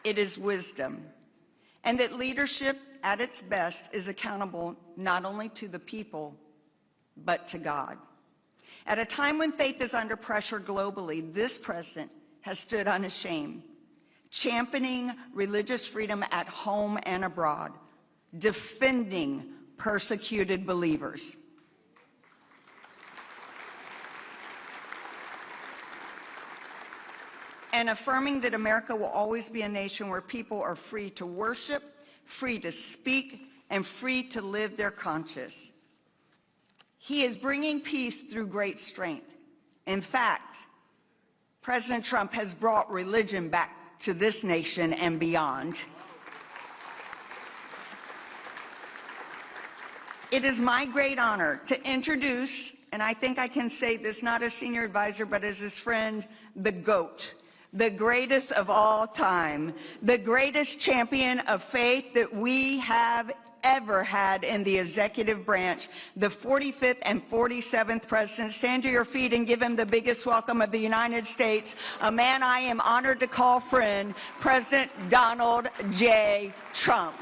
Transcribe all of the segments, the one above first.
it is wisdom, and that leadership at its best is accountable not only to the people, but to God. At a time when faith is under pressure globally, this president has stood unashamed, championing religious freedom at home and abroad, defending persecuted believers. And affirming that America will always be a nation where people are free to worship, free to speak, and free to live their conscience. He is bringing peace through great strength. In fact, President Trump has brought religion back to this nation and beyond. It is my great honor to introduce, and I think I can say this not as senior advisor, but as his friend, the GOAT, the greatest of all time, the greatest champion of faith that we have ever had in the executive branch, the 45th and 47th president. Stand to your feet and give him the biggest welcome of the United States, a man I am honored to call friend, President Donald J. Trump.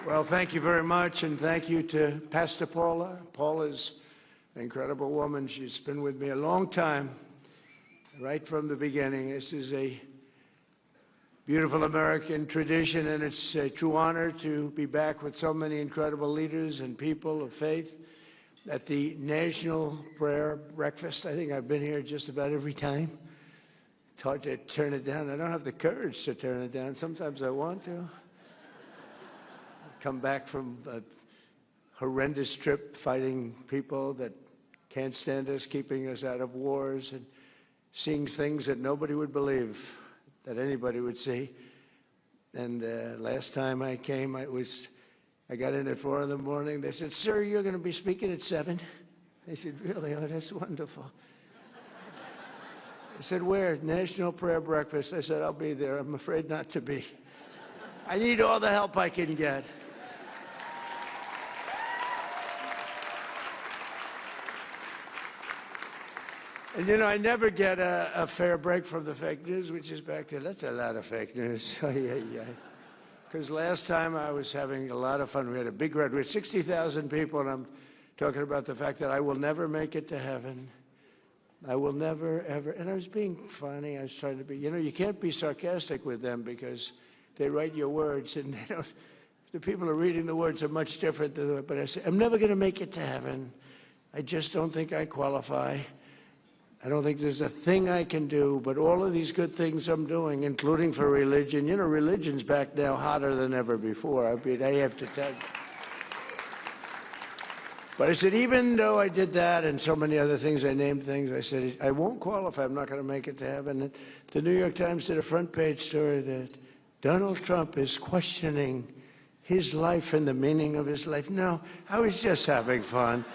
Well, thank you very much, and thank you to Pastor Paula. Paula's an incredible woman. She's been with me a long time, right from the beginning. This is a beautiful American tradition, and it's a true honor to be back with so many incredible leaders and people of faith at the National Prayer Breakfast. I think I've been here just about every time. It's hard to turn it down. I don't have the courage to turn it down. Sometimes I want to. Come back from a horrendous trip fighting people that can't stand us, keeping us out of wars, and seeing things that nobody would believe that anybody would see. And last time I came, I got in at 4 in the morning. They said, "Sir, you're going to be speaking at 7." I said, "Really? Oh, that's wonderful." I said, "Where?" "National Prayer Breakfast." I said, "I'll be there." I'm afraid not to be. I need all the help I can get. And you know, I never get a fair break from the fake news, which is back there. That's a lot of fake news. Because last time I was having a lot of fun. We had a big crowd. We had 60,000 people, and I'm talking about the fact that I will never make it to heaven. I will never, ever. And I was being funny. I was trying to be, you know, you can't be sarcastic with them because they write your words, and they don't, the people who are reading the words are much different. But I say, I'm never going to make it to heaven. I just don't think I qualify. I don't think there's a thing I can do, but all of these good things I'm doing, including for religion, you know, religion's back now hotter than ever before. I mean, I have to tell you. But I said, even though I did that and so many other things, I named things, I said, I won't qualify. I'm not going to make it to heaven. And the New York Times did a front page story that Donald Trump is questioning his life and the meaning of his life. No, I was just having fun.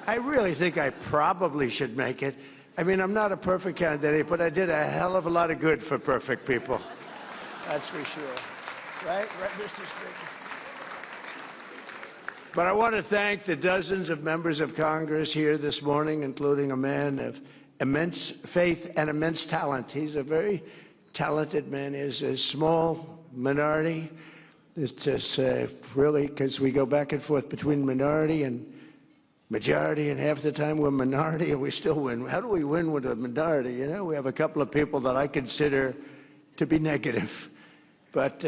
I really think I probably should make it. I mean, I'm not a perfect candidate, but I did a hell of a lot of good for perfect people. That's for sure. Right, Mr. Speaker? But I want to thank the dozens of members of Congress here this morning, including a man of immense faith and immense talent. He's a very talented man. He's a small minority, It's just really, because we go back and forth between minority and majority, and half the time we're minority and we still win. How do we win with a minority? You know, we have a couple of people that I consider to be negative, but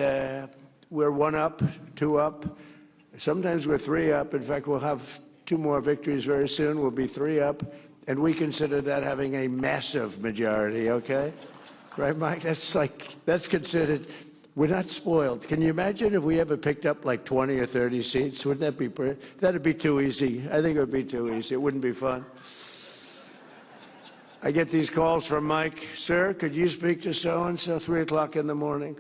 we're 1 up, 2 up. Sometimes we're 3 up. In fact, we'll have 2 more victories very soon. We'll be 3 up, and we consider that having a massive majority, okay? Right, Mike? That's considered, we're not spoiled. Can you imagine if we ever picked up like 20 or 30 seats? Wouldn't that be pretty? That'd be too easy. I think it would be too easy. It wouldn't be fun. I get these calls from Mike, sir, could you speak to so-and-so, 3 o'clock in the morning?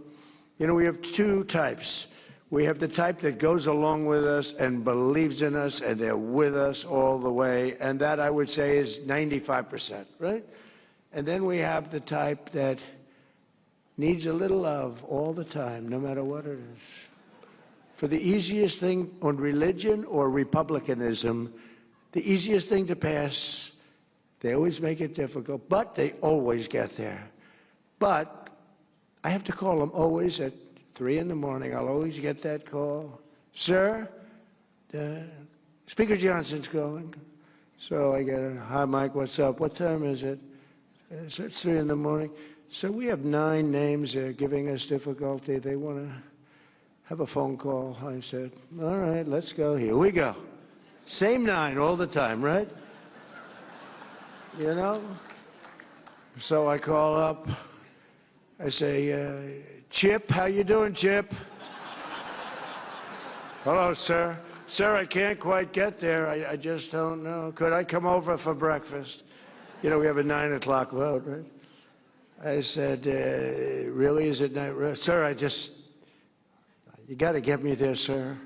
You know, we have 2 types. We have the type that goes along with us and believes in us, and they're with us all the way, and that, I would say, is 95%, right? And then we have the type that needs a little love all the time, no matter what it is. For the easiest thing on religion or republicanism, the easiest thing to pass, they always make it difficult, but they always get there. But I have to call them always at 3 in the morning. I'll always get that call. Sir, Speaker Johnson's going. So I get it. Hi, Mike, what's up? What time is it? It's 3 in the morning. So we have 9 names there giving us difficulty. They want to have a phone call. I said, all right, let's go. Here we go. Same 9 all the time, right? You know? So I call up. I say, Chip, how you doing, Chip? Hello, sir. Sir, I can't quite get there. I just don't know. Could I come over for breakfast? You know, we have a 9 o'clock vote, right? I said, really, is it not? Sir, you got to get me there, sir.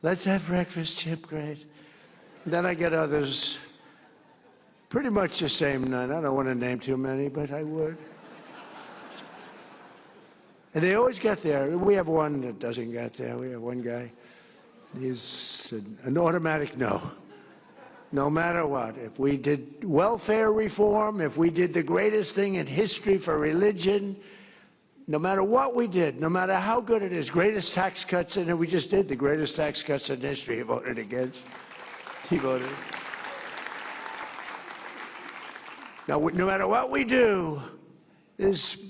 Let's have breakfast, Chip, great. Then I get others, pretty much the same 9. I don't want to name too many, but I would. And they always get there. We have one that doesn't get there. We have one guy. He's an automatic no. No matter what. If we did welfare reform, if we did the greatest thing in history for religion, no matter what we did, no matter how good it is, greatest tax cuts, and we just did the greatest tax cuts in history, he voted against. He voted. Now, no matter what we do, this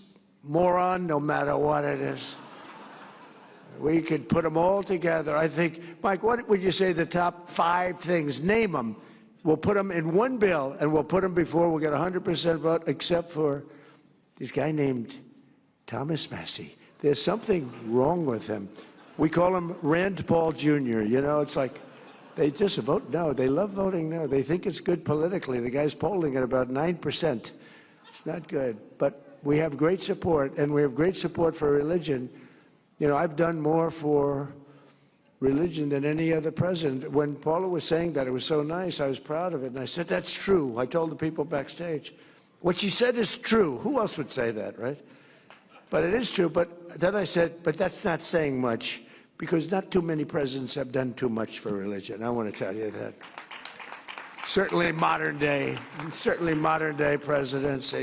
moron, no matter what it is, we could put them all together. I think, Mike, what would you say the top 5 things? Name them. We'll put them in one bill, and we'll put them before we'll get 100% vote, except for this guy named Thomas Massey. There's something wrong with him. We call him Rand Paul Jr. You know, it's like they just vote no. They love voting no. They think it's good politically. The guy's polling at about 9%. It's not good. But we have great support, and we have great support for religion. You know, I've done more for religion than any other president. When Paula was saying that, it was so nice. I was proud of it. And I said, that's true. I told the people backstage. What she said is true. Who else would say that, right? But it is true. But then I said, but that's not saying much, because not too many presidents have done too much for religion. I want to tell you that. Certainly modern day presidents,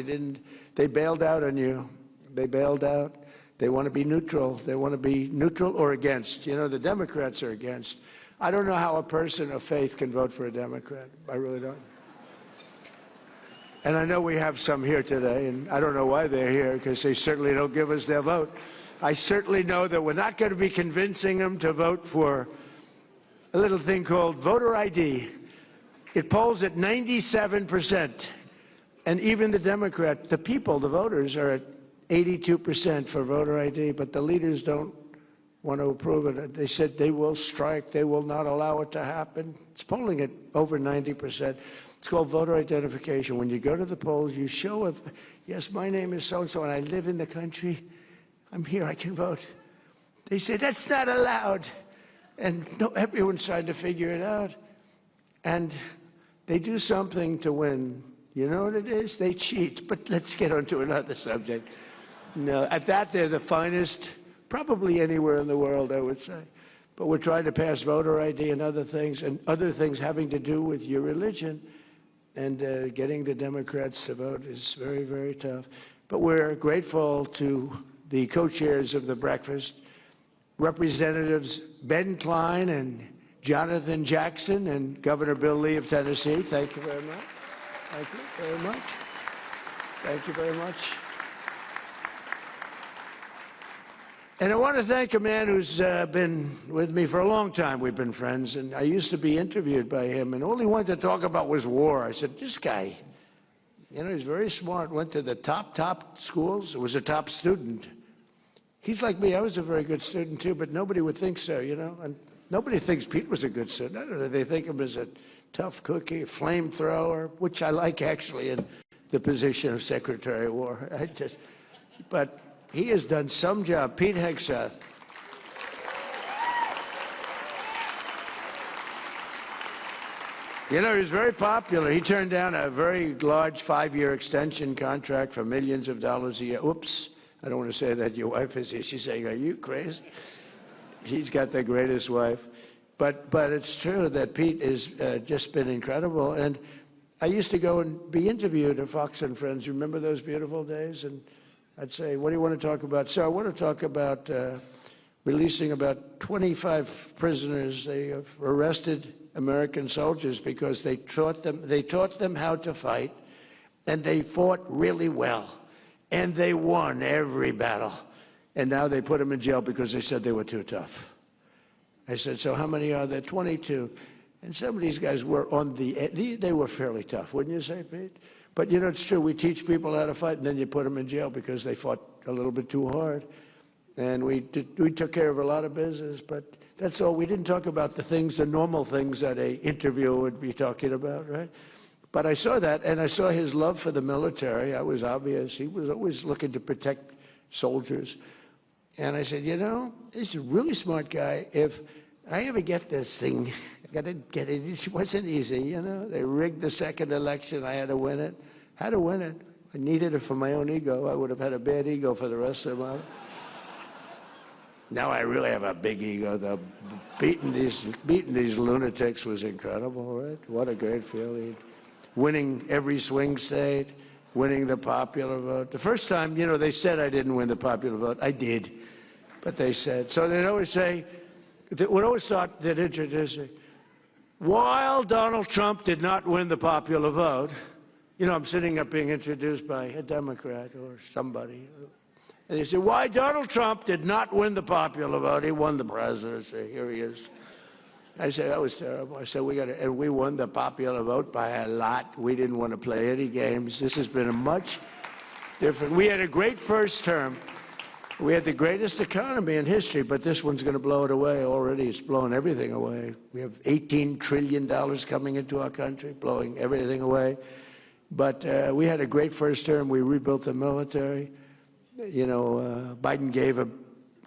they bailed out on you. They bailed out. They want to be neutral. They want to be neutral or against. You know, the Democrats are against. I don't know how a person of faith can vote for a Democrat. I really don't. And I know we have some here today, and I don't know why they're here, because they certainly don't give us their vote. I certainly know that we're not going to be convincing them to vote for a little thing called voter ID. It polls at 97%. And even the Democrat, the people, the voters, are at 82% for voter ID, but the leaders don't want to approve it. They said they will strike. They will not allow it to happen. It's polling at over 90%. It's called voter identification. When you go to the polls, you show, yes, my name is so-and-so, and I live in the country. I'm here. I can vote. They say, that's not allowed. And no, everyone's trying to figure it out. And they do something to win. You know what it is? They cheat. But let's get on to another subject. No, at that, they're the finest, probably anywhere in the world, I would say. But we're trying to pass voter ID and other things having to do with your religion. And getting the Democrats to vote is very, very tough. But we're grateful to the co-chairs of the breakfast, Representatives Ben Klein and Jonathan Jackson and Governor Bill Lee of Tennessee. Thank you very much. Thank you very much. Thank you very much. And I want to thank a man who's been with me for a long time. We've been friends, and I used to be interviewed by him, and all he wanted to talk about was war. I said, this guy, you know, he's very smart, went to the top schools, was a top student. He's like me. I was a very good student, too, but nobody would think so, you know. And nobody thinks Pete was a good student. I don't know. They think of him as a tough cookie, a flamethrower, which I like, actually, in the position of Secretary of War. But he has done some job. Pete Hegseth. You know, he's very popular. He turned down a very large 5-year extension contract for millions of dollars a year. Oops, I don't want to say that. Your wife is here. She's saying, are you crazy? He's got the greatest wife. But it's true that Pete has just been incredible. And I used to go and be interviewed at Fox and Friends. You remember those beautiful days? And I'd say, what do you want to talk about? So I want to talk about releasing about 25 prisoners. They have arrested American soldiers because they taught them how to fight, and they fought really well, and they won every battle. And now they put them in jail because they said they were too tough. I said, so how many are there? 22. And some of these guys were they were fairly tough, wouldn't you say, Pete? But, you know, it's true. We teach people how to fight, and then you put them in jail because they fought a little bit too hard. And we took care of a lot of business, but that's all. We didn't talk about the normal things that an interviewer would be talking about, right? But I saw that, and I saw his love for the military. I was obvious. He was always looking to protect soldiers. And I said, you know, he's a really smart guy. If I ever get this thing, I got to get it. It wasn't easy, you know. They rigged the second election. I had to win it. Had to win it. I needed it for my own ego. I would have had a bad ego for the rest of my life. Now I really have a big ego, though. Beating these lunatics was incredible, right? What a great feeling. Winning every swing state, winning the popular vote. The first time, you know, they said I didn't win the popular vote. I did. But they said. So they'd always say, would always start, they'd introduce me. While Donald Trump did not win the popular vote, you know, I'm sitting up being introduced by a Democrat or somebody. And they say, why Donald Trump did not win the popular vote. He won the presidency. Here he is. I said, that was terrible. I said, and we won the popular vote by a lot. We didn't want to play any games. This has been a much different. We had a great first term. We had the greatest economy in history, but this one's going to blow it away already. It's blowing everything away. We have $18 trillion coming into our country, blowing everything away. But we had a great first term. We rebuilt the military. You know, Biden gave a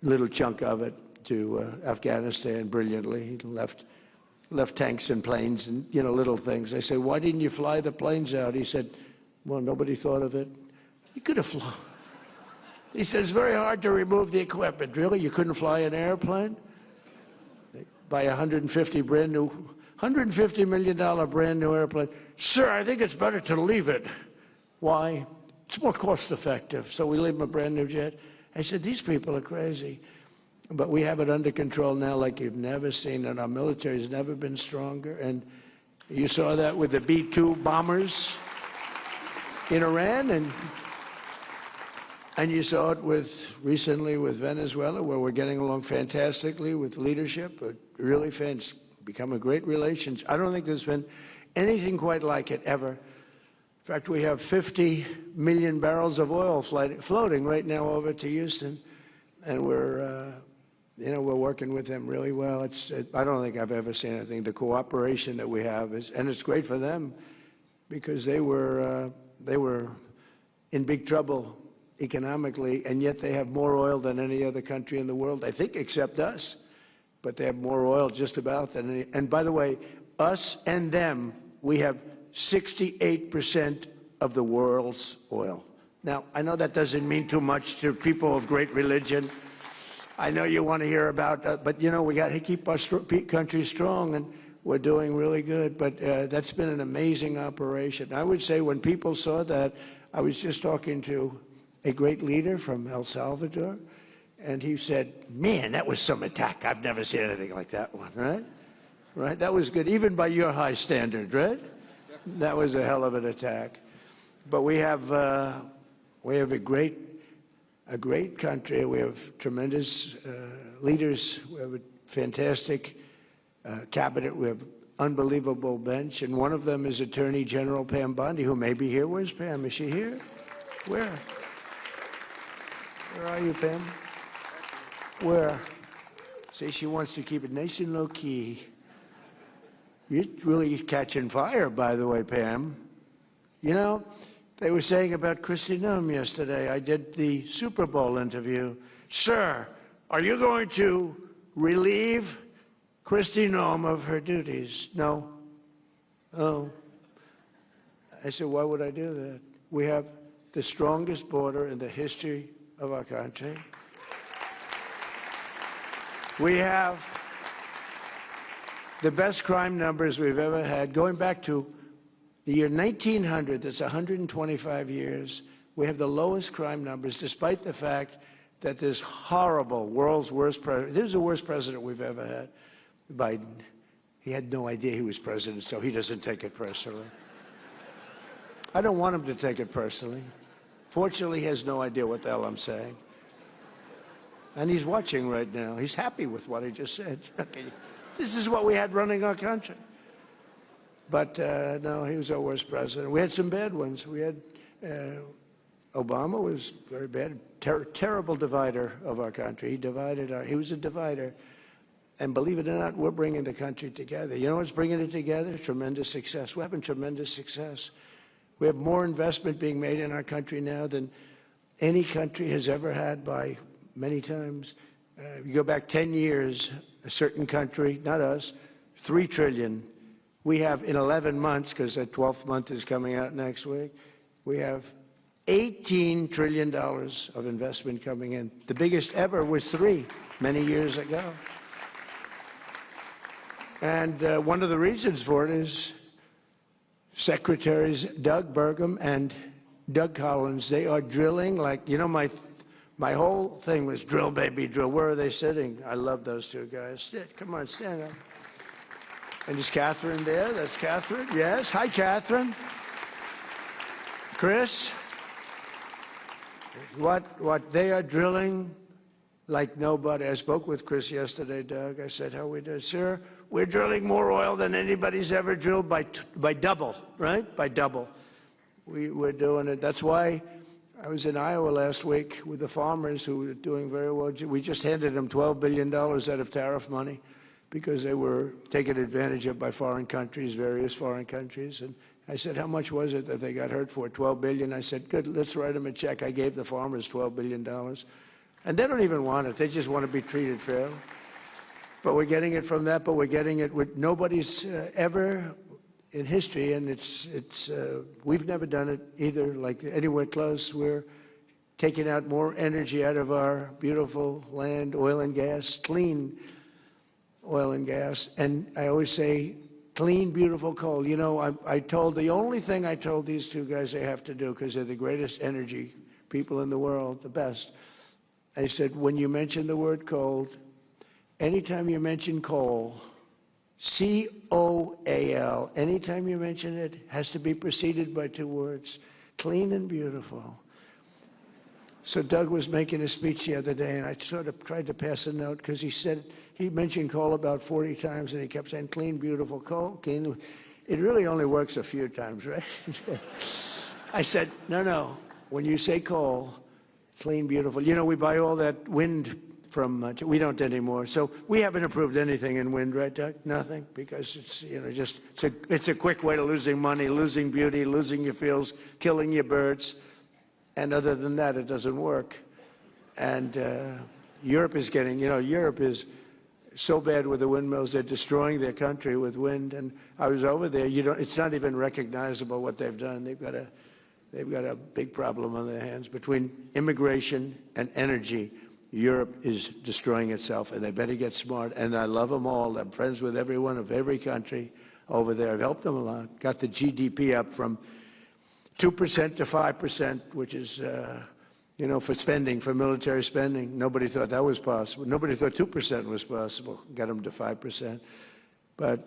little chunk of it to Afghanistan brilliantly. He left tanks and planes and, you know, little things. I said, why didn't you fly the planes out? He said, well, nobody thought of it. You could have flown. He said, it's very hard to remove the equipment. Really? You couldn't fly an airplane? Buy $150 million brand new airplane. Sir, I think it's better to leave it. Why? It's more cost effective. So we leave them a brand new jet. I said, these people are crazy. But we have it under control now like you've never seen, and our military has never been stronger. And you saw that with the B-2 bombers in Iran, and you saw it recently with Venezuela, where we're getting along fantastically with leadership. Really become a great relationship. I don't think there's been anything quite like it ever. In fact, we have 50 million barrels of oil floating right now over to Houston, and we're working with them really well. I don't think I've ever seen anything. The cooperation that we have and it's great for them because they were in big trouble economically, and yet they have more oil than any other country in the world, I think, except us. But they have more oil just about than any. And by the way, us and them, we have 68% of the world's oil. Now, I know that doesn't mean too much to people of great religion. I know you want to hear about that, but, you know, we got to keep our country strong, and we're doing really good. But that's been an amazing operation. I would say when people saw that, I was just talking to a great leader from El Salvador, And he said, man, that was some attack. I've never seen anything like that one, right? Right, that was good, even by your high standard, right? That was a hell of an attack. But we have a great country. We have tremendous leaders. We have a fantastic cabinet. We have unbelievable bench, and one of them is Attorney General Pam Bondi, who may be here. Where's Pam? Is she here? Where? Where are you, Pam? Where? See, she wants to keep it nice and low-key. You're really catching fire, by the way, Pam. You know, they were saying about Kristi Noem yesterday. I did the Super Bowl interview. Sir, are you going to relieve Kristi Noem of her duties? No. Oh. I said, why would I do that? We have the strongest border in the history of our country. We have the best crime numbers we've ever had. Going back to the year 1900, that's 125 years, we have the lowest crime numbers, despite the fact that this horrible, world's worst president, this is the worst president we've ever had, Biden. He had no idea he was president, so he doesn't take it personally. I don't want him to take it personally. Fortunately, he has no idea what the hell I'm saying. And he's watching right now. He's happy with what I just said. Okay. This is what we had running our country. But no, he was our worst president. We had some bad ones. We had Obama was very bad, terrible divider of our country. He was a divider. And believe it or not, we're bringing the country together. You know what's bringing it together? Tremendous success. We're having tremendous success. We have more investment being made in our country now than any country has ever had by many times. You go back 10 years, a certain country, not us, $3 trillion. We have in 11 months, because the 12th month is coming out next week, we have $18 trillion of investment coming in. The biggest ever was 3 many years ago. And one of the reasons for it is Secretaries Doug Burgum and Doug Collins. They are drilling like, you know, my whole thing was drill, baby, drill. Where are they sitting? I love those two guys. Come on, stand up. And is Catherine there? That's Catherine. Yes. Hi, Catherine. Chris. What they are drilling like nobody. I spoke with Chris yesterday, Doug. I said, how we do? Sir, we're drilling more oil than anybody's ever drilled by double, right? By double. We're doing it. That's why I was in Iowa last week with the farmers who were doing very well. We just handed them $12 billion out of tariff money because they were taken advantage of by foreign countries, various foreign countries. And I said, how much was it that they got hurt for? $12 billion. I said, good, let's write them a check. I gave the farmers $12 billion. And they don't even want it. They just want to be treated fairly. But we're getting it from that, but we're getting it with nobody's ever in history, and we've never done it either, like anywhere close. We're taking out more energy out of our beautiful land, oil and gas, clean oil and gas. And I always say, clean, beautiful coal. You know, the only thing I told these two guys they have to do, because they're the greatest energy people in the world, the best. I said, when you mention the word coal, anytime you mention coal, C-O-A-L, anytime you mention it, has to be preceded by 2 words, clean and beautiful. So Doug was making a speech the other day, and I sort of tried to pass a note, because he mentioned coal about 40 times, and he kept saying, clean, beautiful coal, clean. It really only works a few times, right? I said, no, when you say coal, clean, beautiful. You know, we buy all that wind from, we don't anymore. So we haven't approved anything in wind, right, Doug? Nothing, because it's, you know, just, it's a quick way to losing money, losing beauty, losing your fields, killing your birds. And other than that, it doesn't work. And Europe is getting, you know, Europe is so bad with the windmills, they're destroying their country with wind. And I was over there, it's not even recognizable what they've done. They've got a big problem on their hands. Between immigration and energy, Europe is destroying itself, and they better get smart. And I love them all. I'm friends with everyone of every country over there. I've helped them a lot. Got the GDP up from 2% to 5%, which is you know, for spending, for military spending. Nobody thought that was possible. Nobody thought 2% was possible. Got them to 5%. But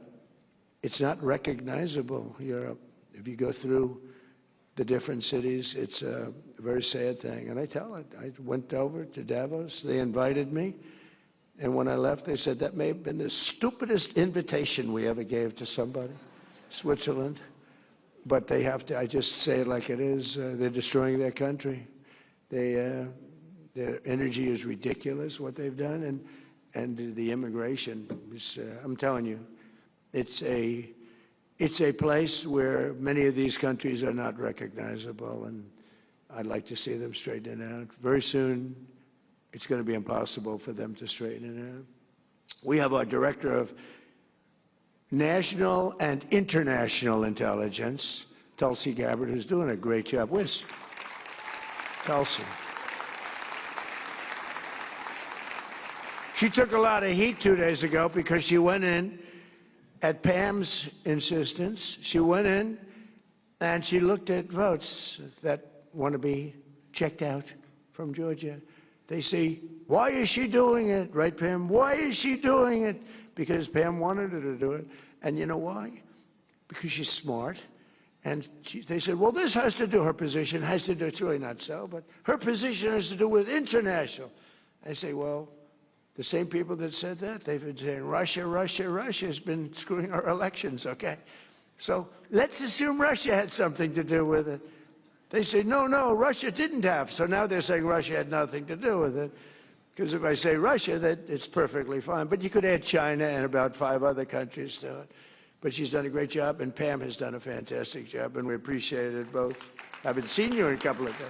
it's not recognizable, Europe. If you go through the different cities, it's a very sad thing. And I tell it. I went over to Davos. They invited me. And when I left, they said, that may have been the stupidest invitation we ever gave to somebody, Switzerland. But they have to, I just say it like it is, they're destroying their country. Their energy is ridiculous, what they've done. And the immigration is, I'm telling you, it's a place where many of these countries are not recognizable, and I'd like to see them straighten it out. Very soon, it's going to be impossible for them to straighten it out. We have our director of national and international intelligence, Tulsi Gabbard, who's doing a great job. Where's Tulsi? She took a lot of heat 2 days ago because she went in at Pam's insistence. She went in and she looked at votes that want to be checked out from Georgia. They say, why is she doing it? Right, Pam? Why is she doing it? Because Pam wanted her to do it. And you know why? Because she's smart. And they said, well, this has to do, her position has to do, it's really not so, but her position has to do with international. I say, well, the same people that said that, they've been saying Russia, Russia, Russia has been screwing our elections, okay? So let's assume Russia had something to do with it. They say, no, no, Russia didn't have. So now they're saying Russia had nothing to do with it. Because if I say Russia, that it's perfectly fine. But you could add China and about 5 other countries to it. But she's done a great job, and Pam has done a fantastic job, and we appreciate it both. I haven't seen you in a couple of days.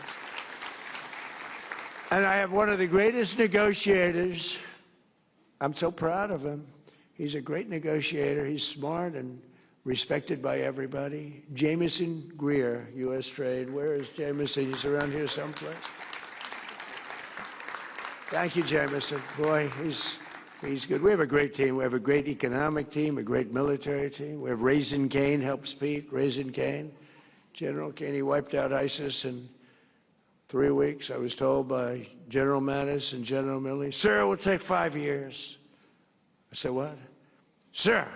And I have one of the greatest negotiators. I'm so proud of him. He's a great negotiator. He's smart and respected by everybody. Jameson Greer, U.S. Trade. Where is Jameson? He's around here someplace. Thank you, Jameson. Boy, he's good. We have a great team. We have a great economic team, a great military team. We have Raisin Cain helps Pete. Raisin Cain, General Cain. He wiped out ISIS in 3 weeks. I was told by General Mattis and General Milley, sir, it will take 5 years. I said, what? Sir,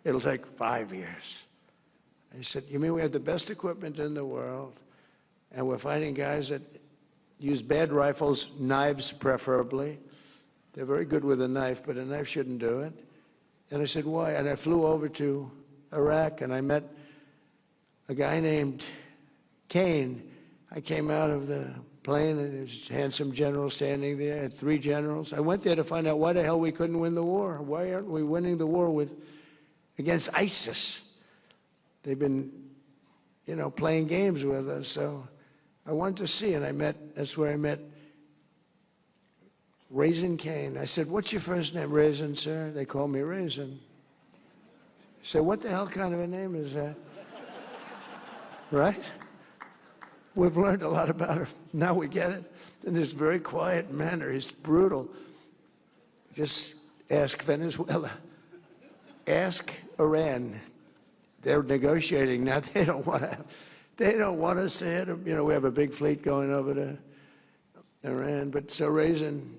it'll take 5 years. I said, you mean we have the best equipment in the world, and we're fighting guys that use bad rifles, knives preferably. They're very good with a knife, but a knife shouldn't do it. And I said, why? And I flew over to Iraq, and I met a guy named Cain. I came out of the plane, and there's a handsome general standing there. I had 3 generals. I went there to find out why the hell we couldn't win the war. Why aren't we winning the war against ISIS? They've been, you know, playing games with us. So I wanted to see, and that's where I met Raisin Cain. I said, what's your first name? Raisin, sir? They call me Raisin. I said, what the hell kind of a name is that? Right? We've learned a lot about her. Now we get it. In this very quiet manner, he's brutal. Just ask Venezuela. Ask Iran. They're negotiating now. They don't want us to hit them. You know, we have a big fleet going over to Iran. But so Raisin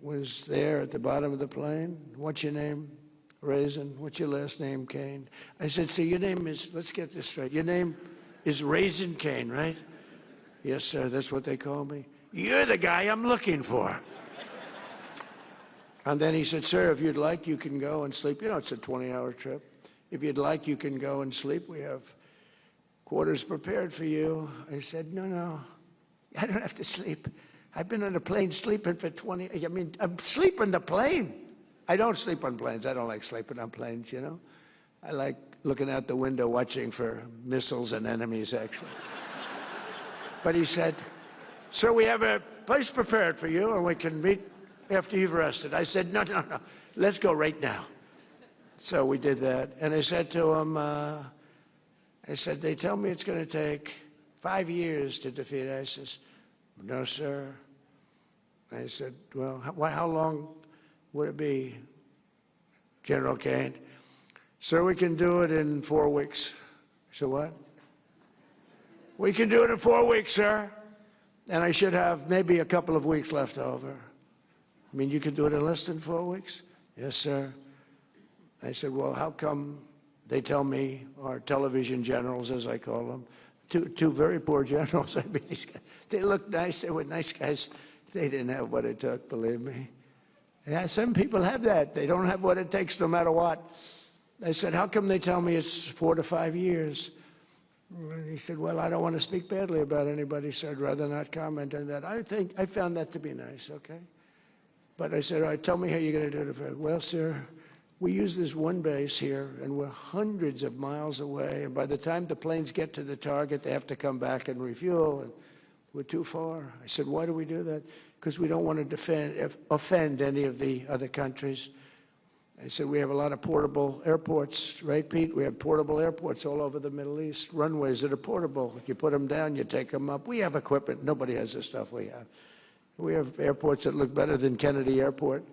was there at the bottom of the plane. What's your name? Raisin. What's your last name? Cain. I said, so your name is, let's get this straight. Your name is Raisin Cain, right? Yes, sir, that's what they call me. You're the guy I'm looking for. And then he said, sir, if you'd like, you can go and sleep. You know, it's a 20-hour trip. If you'd like, you can go and sleep. We have quarters prepared for you. I said, no, no, I don't have to sleep. I've been on a plane sleeping for 20, I mean, I'm sleeping the plane. I don't sleep on planes. I don't like sleeping on planes, you know. I like looking out the window watching for missiles and enemies, actually. But he said, sir, we have a place prepared for you, and we can meet after you've rested. I said, no, no, no, let's go right now. So we did that. And I said to him, I said, they tell me it's going to take 5 years to defeat ISIS. No, sir. I said, well, how long would it be, General Cain? Sir, we can do it in 4 weeks. I said, what? We can do it in 4 weeks, sir. and I should have maybe a couple of weeks left over. I mean, you could do it in less than 4 weeks? Yes, sir. I said, well, how come they tell me, our television generals, as I call them, two very poor generals. I mean, these guys, they look nice. They were nice guys. They didn't have what it took, believe me. Yeah, some people have that. They don't have what it takes no matter what. I said, how come they tell me it's 4 to 5 years? And he said, well, I don't want to speak badly about anybody, so I'd rather not comment on that. I found that to be nice, okay? But I said, all right, tell me how you're going to do it. Well, sir, we use this one base here, and we're hundreds of miles away. And by the time the planes get to the target, they have to come back and refuel. And we're too far. I said, why do we do that? Because we don't want to offend any of the other countries. I said, we have a lot of portable airports, right, Pete? We have portable airports all over the Middle East, runways that are portable. You put them down, you take them up. We have equipment. Nobody has the stuff we have. We have airports that look better than Kennedy Airport.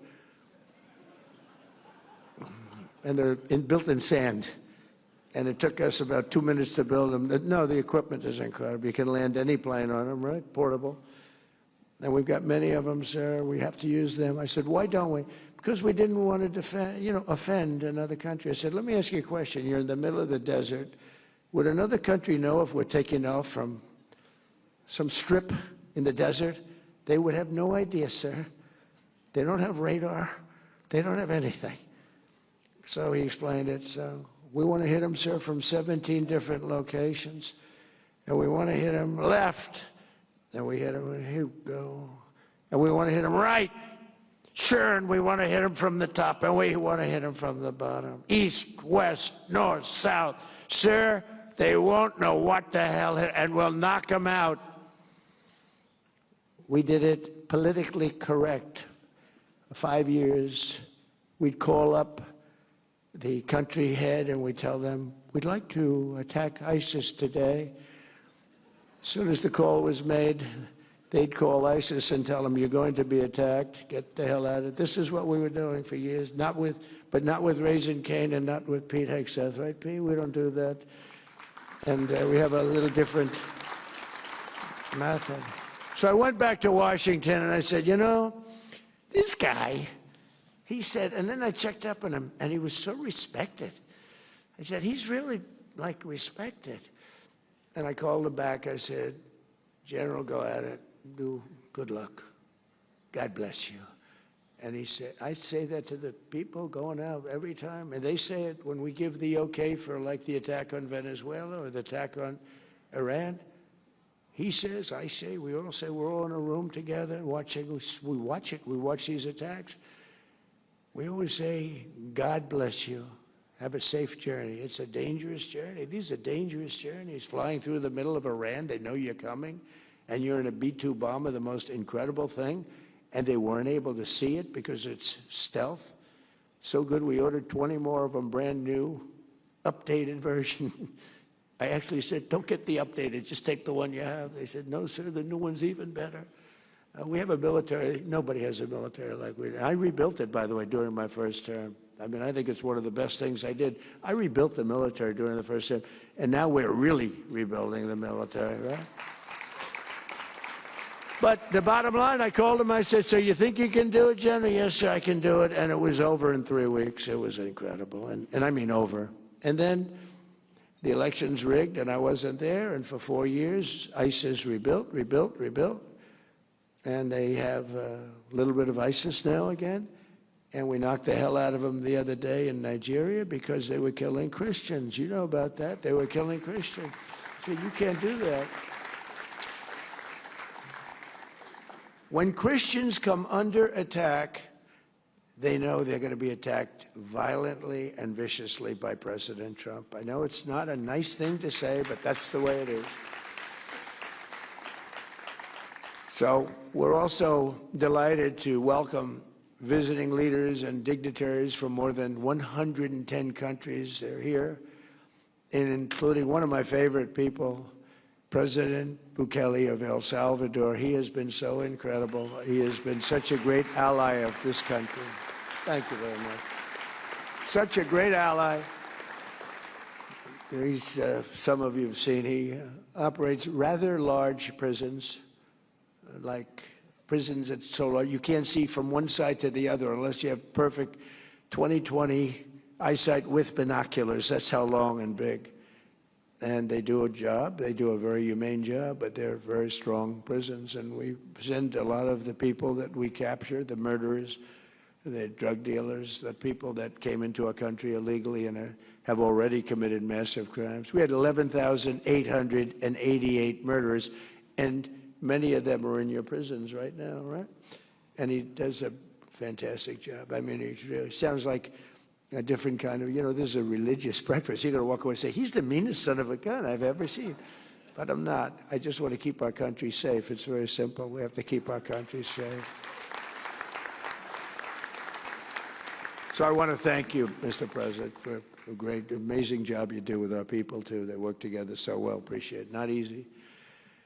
And they're built in sand. And it took us about 2 minutes to build them. No, the equipment is incredible. You can land any plane on them, right? Portable. And we've got many of them, sir. We have to use them. I said, why don't we? Because we didn't want to defend, offend another country. I said, let me ask you a question. You're in the middle of the desert. Would another country know if we're taking off from some strip in the desert? They would have no idea, sir. They don't have radar. They don't have anything. So he explained it. So we want to hit them, sir, from 17 different locations. And we want to hit them left. And we hit them, here we go. And we want to hit them right. Sure, and we want to hit them from the top. And we want to hit them from the bottom. East, west, north, south. Sir, they won't know what the hell hit, and we'll knock them out. We did it politically correct. 5 years, we'd call up the country head and we'd tell them, we'd like to attack ISIS today. As soon as the call was made, they'd call ISIS and tell them, you're going to be attacked, get the hell out of it. This is what we were doing for years, but not with Raising Cane and not with Pete Hegseth, right, Pete? We don't do that. And we have a little different method. So I went back to Washington and I said, this guy, he said, and then I checked up on him and he was so respected. I said, he's really respected. And I called him back. I said, General, go at it. Do good luck. God bless you. And he said, I say that to the people going out every time. And they say it when we give the okay for the attack on Venezuela or the attack on Iran. He says, I say, we all say, we're all in a room together watching. We watch it. We watch these attacks. We always say, God bless you. Have a safe journey. It's a dangerous journey. These are dangerous journeys. Flying through the middle of Iran, they know you're coming, and you're in a B-2 bomber, the most incredible thing, and they weren't able to see it because it's stealth. So good, we ordered 20 more of them, brand new, updated version. I actually said, don't get the updated, just take the one you have. They said, no, sir, the new one's even better. We have a military, nobody has a military like we do. I rebuilt it, by the way, during my first term. I mean, I think it's one of the best things I did. I rebuilt the military during the first term, and now we're really rebuilding the military, right? But the bottom line, I called him, I said, so you think you can do it, General? Yes, sir, I can do it. And it was over in 3 weeks. It was incredible, and I mean over. And then the election's rigged, and I wasn't there, and for 4 years, ISIS rebuilt. And they have a little bit of ISIS now again. And we knocked the hell out of them the other day in Nigeria because they were killing Christians. You know about that. They were killing Christians. So you can't do that. When Christians come under attack, they know they're going to be attacked violently and viciously by President Trump. I know it's not a nice thing to say, but that's the way it is. So we're also delighted to welcome visiting leaders and dignitaries from more than 110 countries. They're here, and including one of my favorite people, President Bukele of El Salvador. He has been so incredible. He has been such a great ally of this country. Thank you very much. Such a great ally. He's, some of you have seen, he operates rather large prisons like prisons at so low, you can't see from one side to the other unless you have perfect 20/20 eyesight with binoculars. That's how long and big. And they do a job. They do a very humane job, but they're very strong prisons. And we send a lot of the people that we capture, the murderers, the drug dealers, the people that came into our country illegally and have already committed massive crimes. We had 11,888 murderers, and many of them are in your prisons right now, right? And he does a fantastic job. I mean, it really sounds like a different kind of, this is a religious breakfast. You're going to walk away and say, he's the meanest son of a gun I've ever seen. But I'm not. I just want to keep our country safe. It's very simple. We have to keep our country safe. So I want to thank you, Mr. President, for a great, amazing job you do with our people, too. They work together so well. Appreciate it. Not easy.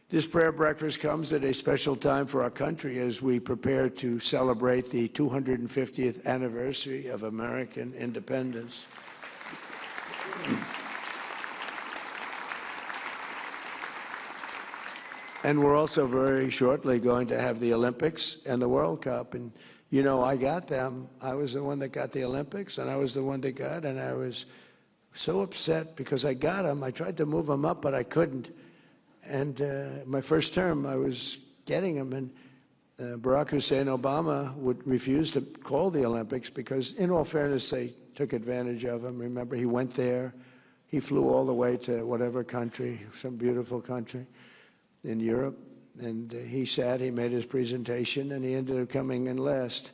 This prayer breakfast comes at a special time for our country as we prepare to celebrate the 250th anniversary of American independence. And we're also very shortly going to have the Olympics and the World Cup. And, I got them. I was the one that got the Olympics, and I was the one that got, and I was so upset because I got them. I tried to move them up, but I couldn't. And my first term, I was getting them, and Barack Hussein Obama would refuse to call the Olympics because, in all fairness, they took advantage of him. Remember, he went there. He flew all the way to whatever country, some beautiful country in Europe, and he made his presentation, and he ended up coming in last.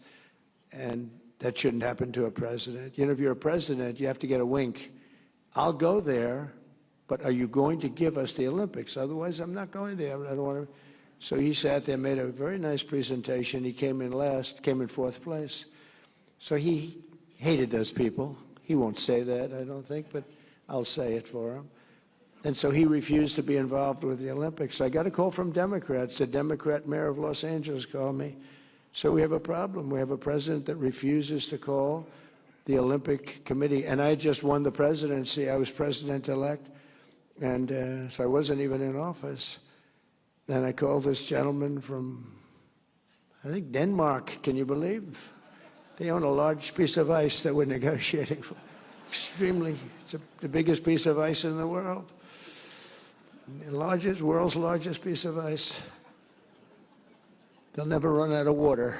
And that shouldn't happen to a president. If you're a president, you have to get a wink. I'll go there, but are you going to give us the Olympics? Otherwise, I'm not going there. I don't want to. So he sat there, made a very nice presentation. He came in last, came in fourth place. So he hated those people. He won't say that, I don't think, but I'll say it for him. And so he refused to be involved with the Olympics. I got a call from Democrats. The Democrat mayor of Los Angeles called me. So we have a problem. We have a president that refuses to call the Olympic Committee. And I just won the presidency. I was president-elect. And so I wasn't even in office. And I called this gentleman from, I think, Denmark. Can you believe? They own a large piece of ice that we're negotiating for. Extremely, it's the biggest piece of ice in the world. World's largest piece of ice. They'll never run out of water.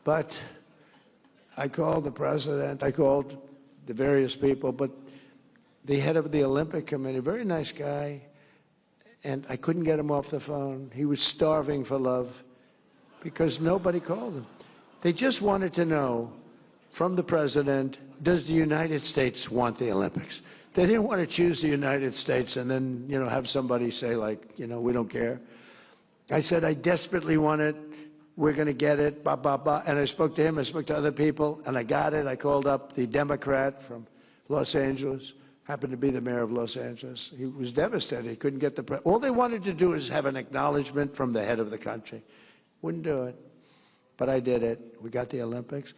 But I called the president, I called the various people, but the head of the Olympic Committee, very nice guy, and I couldn't get him off the phone. He was starving for love because nobody called him. They just wanted to know from the president, does the United States want the Olympics? They didn't want to choose the United States and then, have somebody say, like, we don't care. I said, I desperately want it. We're going to get it, blah, blah, blah. And I spoke to him, I spoke to other people, and I got it. I called up the Democrat from Los Angeles, happened to be the mayor of Los Angeles. He was devastated. He couldn't get the all they wanted to do is have an acknowledgement from the head of the country. Wouldn't do it. But I did it. We got the Olympics.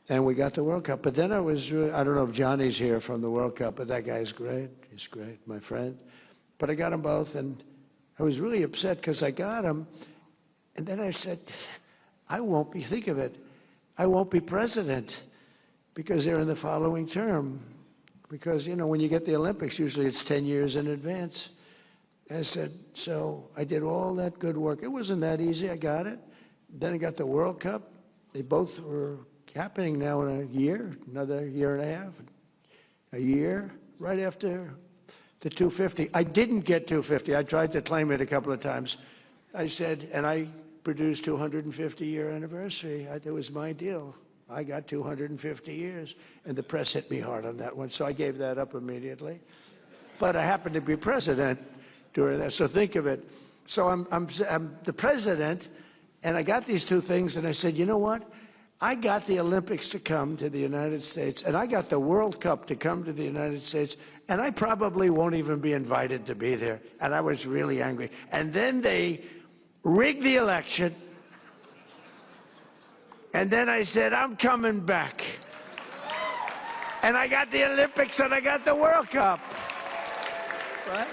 And we got the World Cup. But then I don't know if Johnny's here from the World Cup, but that guy's great. He's great, my friend. But I got them both, and I was really upset because I got them. And then I said, think of it, I won't be president because they're in the following term. Because, when you get the Olympics, usually it's 10 years in advance. I said, so I did all that good work. It wasn't that easy. I got it. Then I got the World Cup. They both were happening now in a year, another year and a half, a year, right after the 250. I didn't get 250. I tried to claim it a couple of times. I said, and I produced 250-year anniversary. It was my deal. I got 250 years, and the press hit me hard on that one, so I gave that up immediately. But I happened to be president during that, so think of it. So I'm the president, and I got these two things, and I said, you know what? I got the Olympics to come to the United States, and I got the World Cup to come to the United States, and I probably won't even be invited to be there. And I was really angry. And then they rigged the election, and then I said, I'm coming back. And I got the Olympics, and I got the World Cup. Right?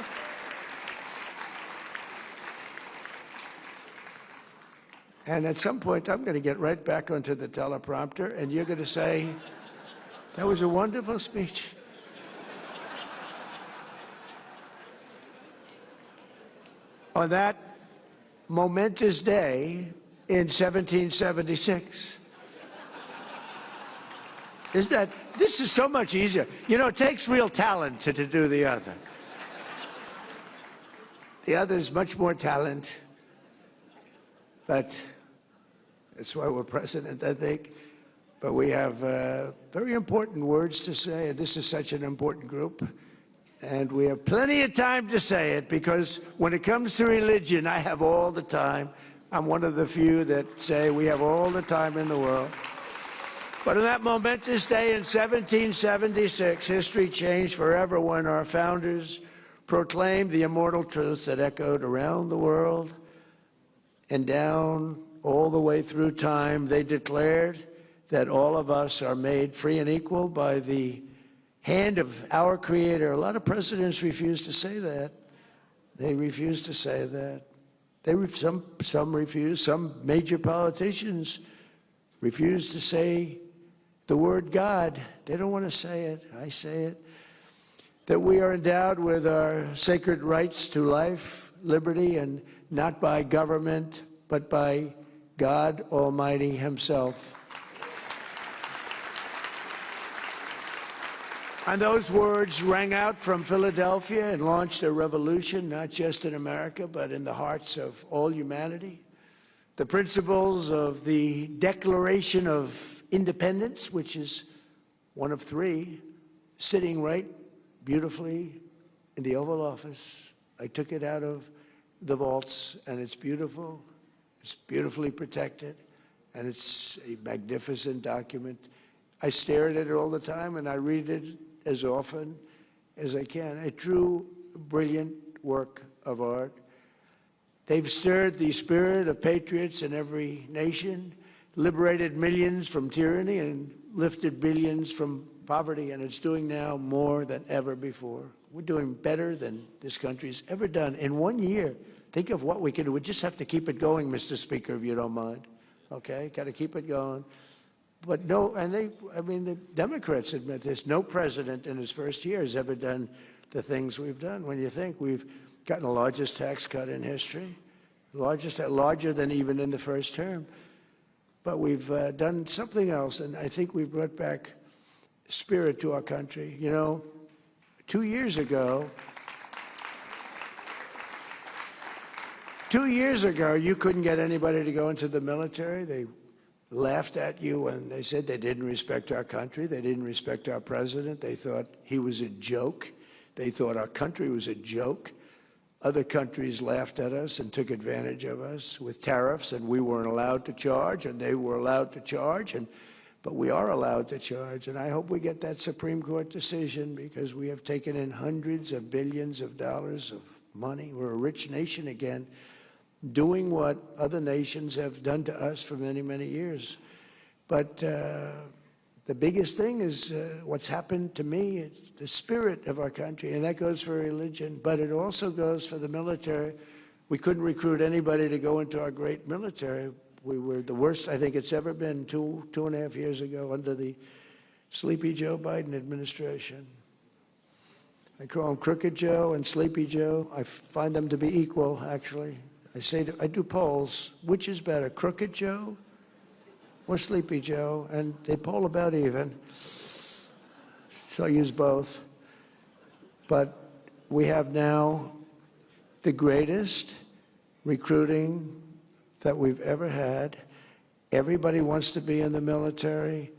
And at some point, I'm going to get right back onto the teleprompter, and you're going to say, that was a wonderful speech. On that momentous day in 1776. This is so much easier. You know, it takes real talent to do the other. The other is much more talent, but that's why we're president, I think. But we have very important words to say, and this is such an important group. And we have plenty of time to say it, because when it comes to religion, I have all the time. I'm one of the few that say we have all the time in the world. But on that momentous day in 1776, history changed forever when our founders proclaimed the immortal truths that echoed around the world and down all the way through time. They declared that all of us are made free and equal by the hand of our Creator. A lot of presidents refuse to say that. They refuse to say that. Some refuse. Some major politicians refuse to say the word God. They don't want to say it. I say it. That we are endowed with our sacred rights to life, liberty, and not by government, but by God Almighty Himself. And those words rang out from Philadelphia and launched a revolution, not just in America, but in the hearts of all humanity. The principles of the Declaration of Independence, which is one of three, sitting right beautifully in the Oval Office. I took it out of the vaults, and it's beautiful. It's beautifully protected, and it's a magnificent document. I stare at it all the time, and I read it as often as I can. A true, brilliant work of art. They've stirred the spirit of patriots in every nation, liberated millions from tyranny, and lifted billions from poverty, and it's doing now more than ever before. We're doing better than this country's ever done. In 1 year, think of what we can do. We just have to keep it going, Mr. Speaker, if you don't mind. Okay, got to keep it going. But no, and the Democrats admit this. No president in his first year has ever done the things we've done. When you think we've gotten the largest tax cut in history, larger than even in the first term. But we've done something else, and I think we've brought back spirit to our country. You know, 2 years ago, you couldn't get anybody to go into the military. They laughed at you when they said they didn't respect our country. They didn't respect our president. They thought he was a joke. They thought our country was a joke. Other countries laughed at us and took advantage of us with tariffs, and we weren't allowed to charge, and they were allowed to charge, but we are allowed to charge. And I hope we get that Supreme Court decision, because we have taken in hundreds of billions of dollars of money. We're a rich nation again, doing what other nations have done to us for many, many years. But the biggest thing is what's happened to me. It's the spirit of our country, and that goes for religion, but it also goes for the military. We couldn't recruit anybody to go into our great military. We were the worst I think it's ever been 2.5 years ago under the Sleepy Joe Biden administration. I call him Crooked Joe and Sleepy Joe. I find them to be equal, actually. I do polls. Which is better, Crooked Joe or Sleepy Joe? And they poll about even. So I use both. But we have now the greatest recruiting that we've ever had. Everybody wants to be in the military.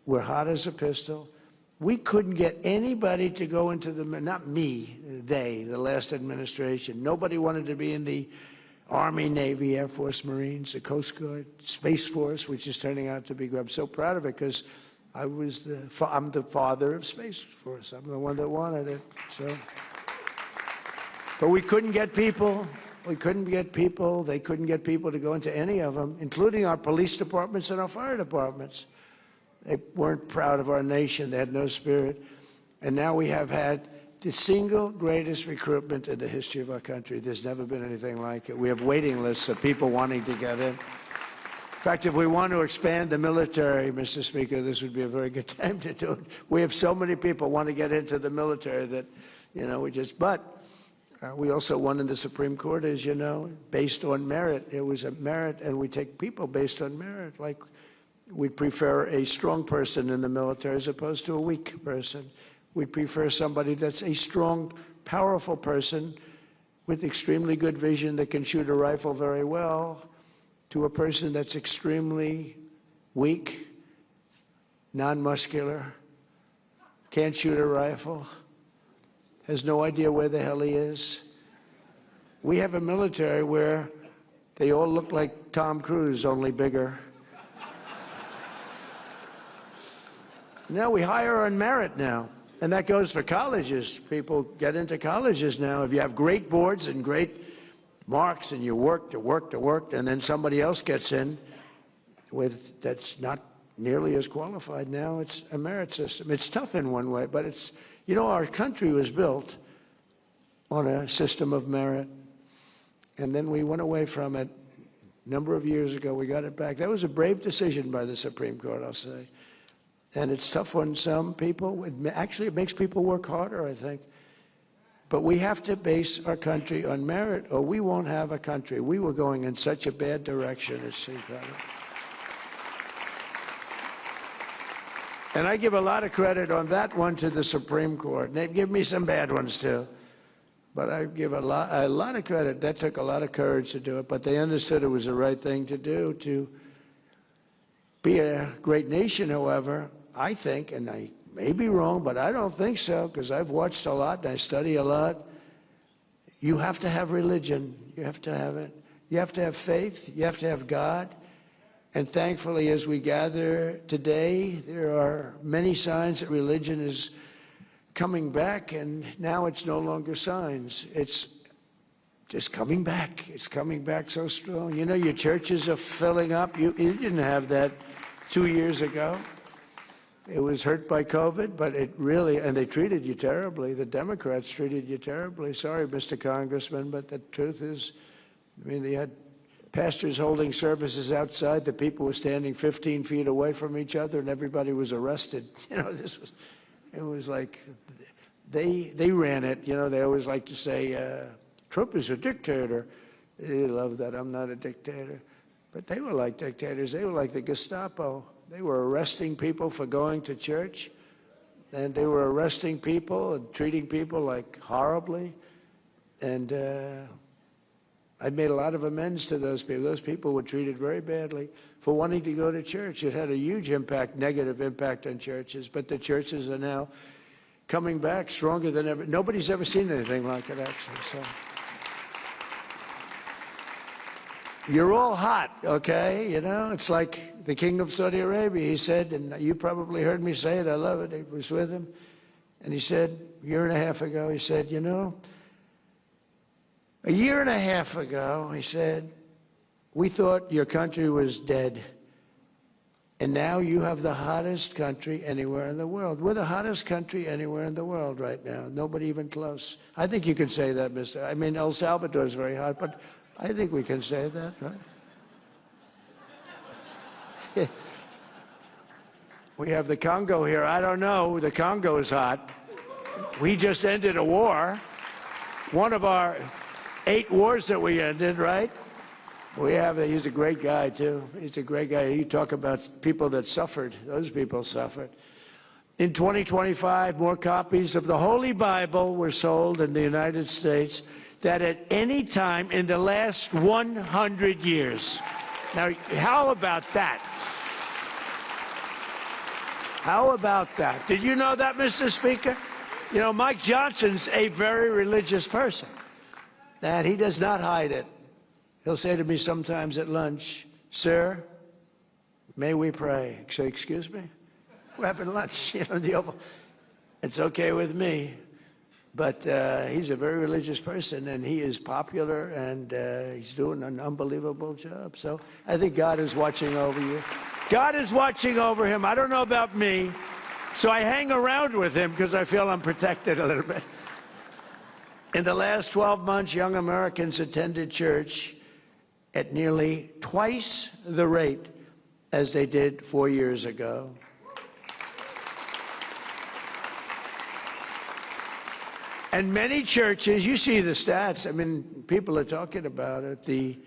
We're hot as a pistol. We couldn't get anybody to go into not me, the last administration. Nobody wanted to be in the Army, Navy, Air Force, Marines, the Coast Guard, Space Force, which is turning out to be good. I'm so proud of it, because I'm the father of Space Force. I'm the one that wanted it. So, but we couldn't get people. We couldn't get people. They couldn't get people to go into any of them, including our police departments and our fire departments. They weren't proud of our nation. They had no spirit. And now we have had the single greatest recruitment in the history of our country. There's never been anything like it. We have waiting lists of people wanting to get in. fact, if we want to expand the military, Mr. Speaker, this would be a very good time to do it. We have so many people want to get into the military that, we also won in the Supreme Court, as you know, based on merit. It was a merit, and we take people based on merit. Like, we'd prefer a strong person in the military as opposed to a weak person. We'd prefer somebody that's a strong, powerful person with extremely good vision that can shoot a rifle very well, to a person that's extremely weak, non-muscular, can't shoot a rifle, has no idea where the hell he is. We have a military where they all look like Tom Cruise, only bigger. Now we hire on merit now, and that goes for colleges. People get into colleges now. If you have great boards and great marks and you work, and then somebody else gets in that's not nearly as qualified, now it's a merit system. It's tough in one way, but it's, our country was built on a system of merit, and then we went away from it a number of years ago. We got it back. That was a brave decision by the Supreme Court, I'll say. And it's tough on some people. It makes people work harder, I think. But we have to base our country on merit, or we won't have a country. We were going in such a bad direction, it's incredible. And I give a lot of credit on that one to the Supreme Court. They give me some bad ones, too. But I give a lot of credit. That took a lot of courage to do it, but they understood it was the right thing to do. To be a great nation, however, I think, and I may be wrong, but I don't think so, because I've watched a lot and I study a lot. You have to have religion. You have to have it. You have to have faith. You have to have God. And thankfully, as we gather today, there are many signs that religion is coming back, and now it's no longer signs. It's just coming back. It's coming back so strong. Your churches are filling up. You didn't have that 2 years ago. It was hurt by COVID, but it really, and they treated you terribly. The Democrats treated you terribly. Sorry, Mr. Congressman, but the truth is, they had pastors holding services outside. The people were standing 15 feet away from each other, and everybody was arrested. It was like they ran it. They always like to say, Trump is a dictator. They love that. I'm not a dictator. But they were like dictators. They were like the Gestapo. They were arresting people for going to church, and they were arresting people and treating people like horribly. And I made a lot of amends to those people. Those people were treated very badly for wanting to go to church. It had a huge impact, negative impact on churches, but the churches are now coming back stronger than ever. Nobody's ever seen anything like it, actually. So you're all hot, okay? It's like the king of Saudi Arabia. He said, and you probably heard me say it, I love it, it was with him. And he said, a year and a half ago, he said, a year and a half ago, he said, we thought your country was dead. And now you have the hottest country anywhere in the world. We're the hottest country anywhere in the world right now. Nobody even close. I think you can say that, El Salvador is very hot, but I think we can say that, right? We have the Congo here. I don't know. The Congo is hot. We just ended a war. One of our 8 wars that we ended, right? He's a great guy, too. He's a great guy. You talk about people that suffered. Those people suffered. In 2025, more copies of the Holy Bible were sold in the United States than at any time in the last 100 years. Now, how about that? How about that? Did you know that, Mr. Speaker? Mike Johnson's a very religious person, and he does not hide it. He'll say to me sometimes at lunch, sir, may we pray? I say, excuse me? We're having lunch, It's okay with me. But he's a very religious person, and he is popular, and he's doing an unbelievable job. So I think God is watching over you. God is watching over him. I don't know about me, so I hang around with him because I feel I'm protected a little bit. In the last 12 months, young Americans attended church at nearly twice the rate as they did 4 years ago. And many churches, you see the stats, I mean, people are talking about it. The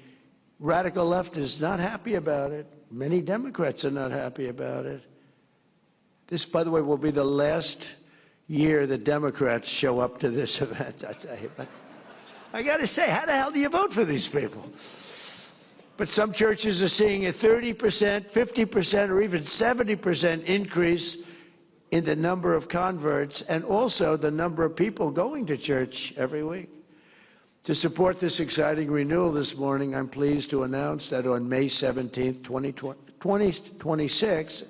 radical left is not happy about it. Many Democrats are not happy about it. This, by the way, will be the last year that Democrats show up to this event, I tell you. But I got to say, how the hell do you vote for these people? But some churches are seeing a 30%, 50%, or even 70% increase in the number of converts and also the number of people going to church every week. To support this exciting renewal this morning, I'm pleased to announce that on May 17th, 2026,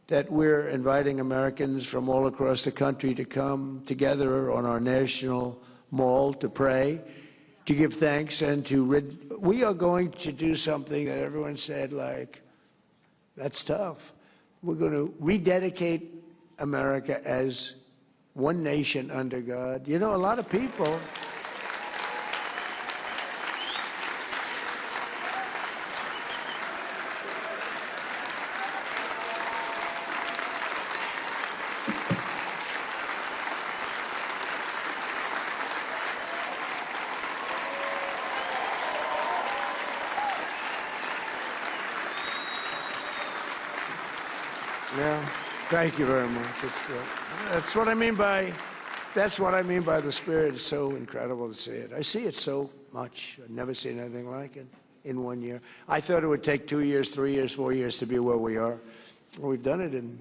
that we're inviting Americans from all across the country to come together on our national mall to pray, to give thanks, and we are going to do something that everyone said, like, that's tough. We're going to rededicate America as one nation under God. You know, a lot of people... Yeah, thank you very much. It's good. That's what I mean by the Spirit. It's so incredible to see it. I see it so much. I've never seen anything like it in 1 year. I thought it would take 2 years, 3 years, 4 years to be where we are. Well, we've done it in,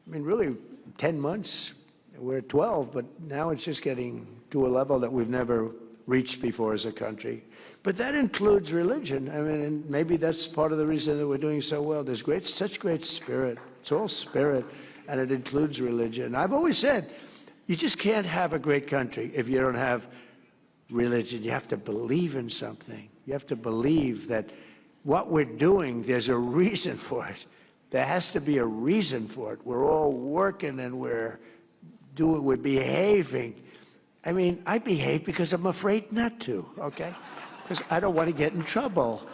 I mean, really 10 months. We're at 12, but now it's just getting to a level that we've never reached before as a country. But that includes religion. I mean, and maybe that's part of the reason that we're doing so well. There's such great spirit. It's all spirit, and it includes religion. I've always said, you just can't have a great country if you don't have religion. You have to believe in something. You have to believe that what we're doing, there's a reason for it. There has to be a reason for it. We're all working and we're behaving. I mean, I behave because I'm afraid not to, okay? Because I don't want to get in trouble.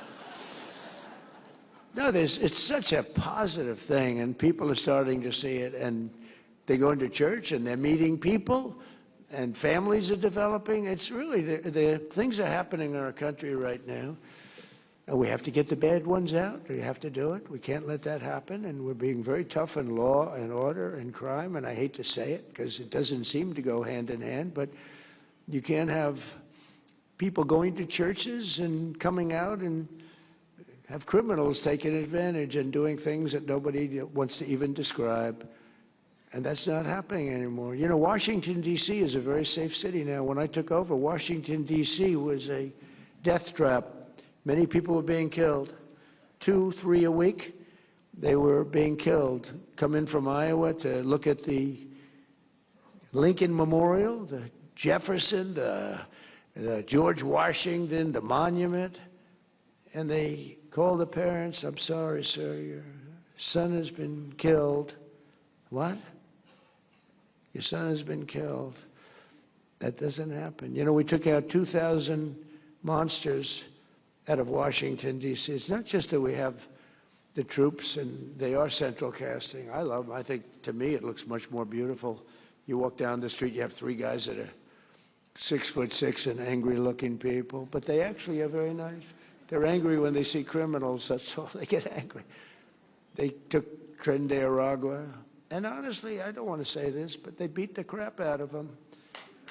No, it's such a positive thing, and people are starting to see it, and they go into church, and they're meeting people, and families are developing. It's really, the things are happening in our country right now, and we have to get the bad ones out. We have to do it. We can't let that happen, and we're being very tough in law and order and crime, and I hate to say it, because it doesn't seem to go hand in hand, but you can't have people going to churches and coming out and have criminals taking advantage and doing things that nobody wants to even describe. And that's not happening anymore. You know, Washington, D.C. is a very safe city now. When I took over, Washington, D.C. was a death trap. Many people were being killed. 2, 3 a week, they were being killed. Come in from Iowa to look at the Lincoln Memorial, the Jefferson, the George Washington, the monument, and they called the parents, I'm sorry, sir, your son has been killed. What? Your son has been killed. That doesn't happen. You know, we took out 2,000 monsters out of Washington, D.C. It's not just that we have the troops, and they are central casting. I love them. I think, to me, it looks much more beautiful. You walk down the street, you have 3 guys that are 6'6" and angry-looking people, but they actually are very nice. They're angry when they see criminals, that's all. They get angry. They took Tren de Aragua, and honestly, I don't want to say this, but they beat the crap out of them.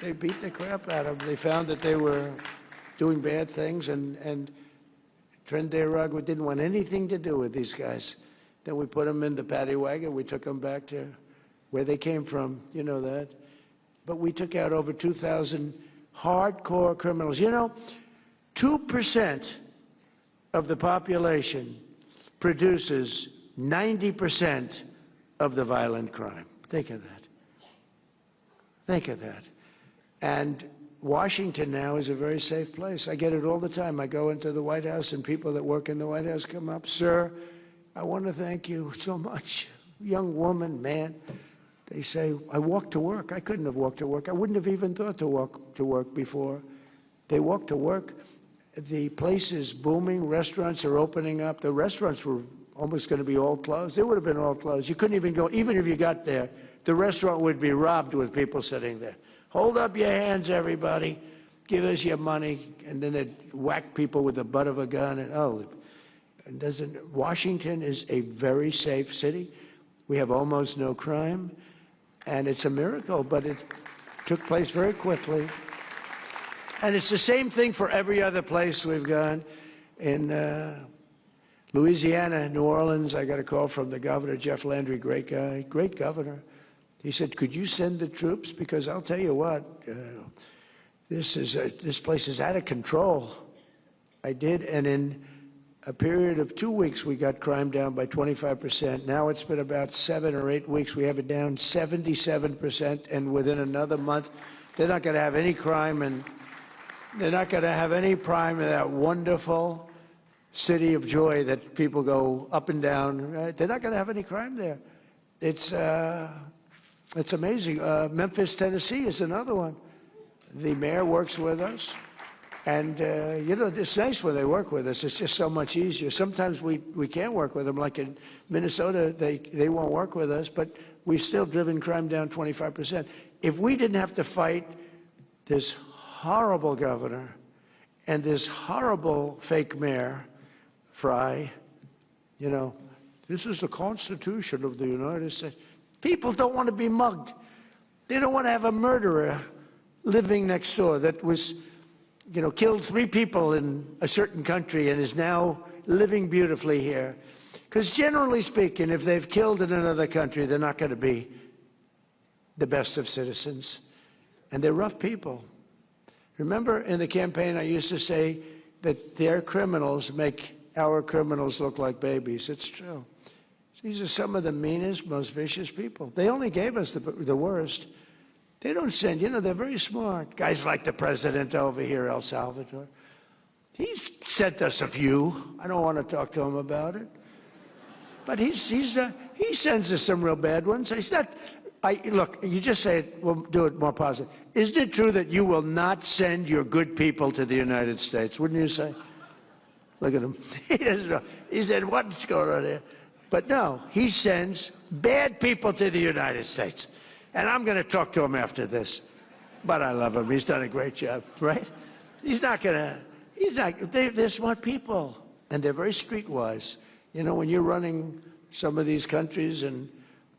They beat the crap out of them. They found that they were doing bad things, and Tren de Aragua didn't want anything to do with these guys. Then we put them in the paddy wagon. We took them back to where they came from. You know that. But we took out over 2,000 hardcore criminals. You know, 2% of the population produces 90% of the violent crime. Think of that. Think of that. And Washington now is a very safe place. I get it all the time. I go into the White House and people that work in the White House come up, sir, I want to thank you so much. Young woman, man. They say, I walk to work. I couldn't have walked to work. I wouldn't have even thought to walk to work before. They walk to work. The place is booming. Restaurants are opening up. The restaurants were almost going to be all closed. They would have been all closed. You couldn't even go, even if you got there, the restaurant would be robbed with people sitting there. Hold up your hands, everybody. Give us your money. And then they'd whack people with the butt of a gun. And Washington is a very safe city. We have almost no crime. And it's a miracle, but it took place very quickly. And it's the same thing for every other place we've gone. In Louisiana, New Orleans, I got a call from the governor, Jeff Landry, great guy, great governor. He said, could you send the troops? Because I'll tell you what, this place is out of control. I did, and in a period of 2 weeks, we got crime down by 25%. Now it's been about 7 or 8 weeks. We have it down 77%, and within another month, they're not going to have any crime, and they're not going to have any crime in that wonderful city of joy that people go up and down. Right? They're not going to have any crime there. It's amazing. Memphis, Tennessee is another one. The mayor works with us. And, you know, it's nice when they work with us. It's just so much easier. Sometimes we can't work with them. Like in Minnesota, they won't work with us, but we've still driven crime down 25%. If we didn't have to fight this horrible governor and this horrible fake mayor, Fry, you know, this is the Constitution of the United States. People don't want to be mugged. They don't want to have a murderer living next door that was, you know, killed 3 people in a certain country and is now living beautifully here. Because generally speaking, if they've killed in another country, they're not going to be the best of citizens. And they're rough people. Remember in the campaign, I used to say that their criminals make our criminals look like babies. It's true. These are some of the meanest, most vicious people. They only gave us the worst. They don't send, you know, they're very smart. Guys like the president over here, El Salvador. He's sent us a few. I don't want to talk to him about it. But he sends us some real bad ones. He's not, look, you just say it, we'll do it more positive. Isn't it true that you will not send your good people to the United States? Wouldn't you say? Look at him. He doesn't know. He said, what's going on here? But no, he sends bad people to the United States. And I'm going to talk to him after this. But I love him. He's done a great job, right? They're smart people. And they're very streetwise. You know, when you're running some of these countries in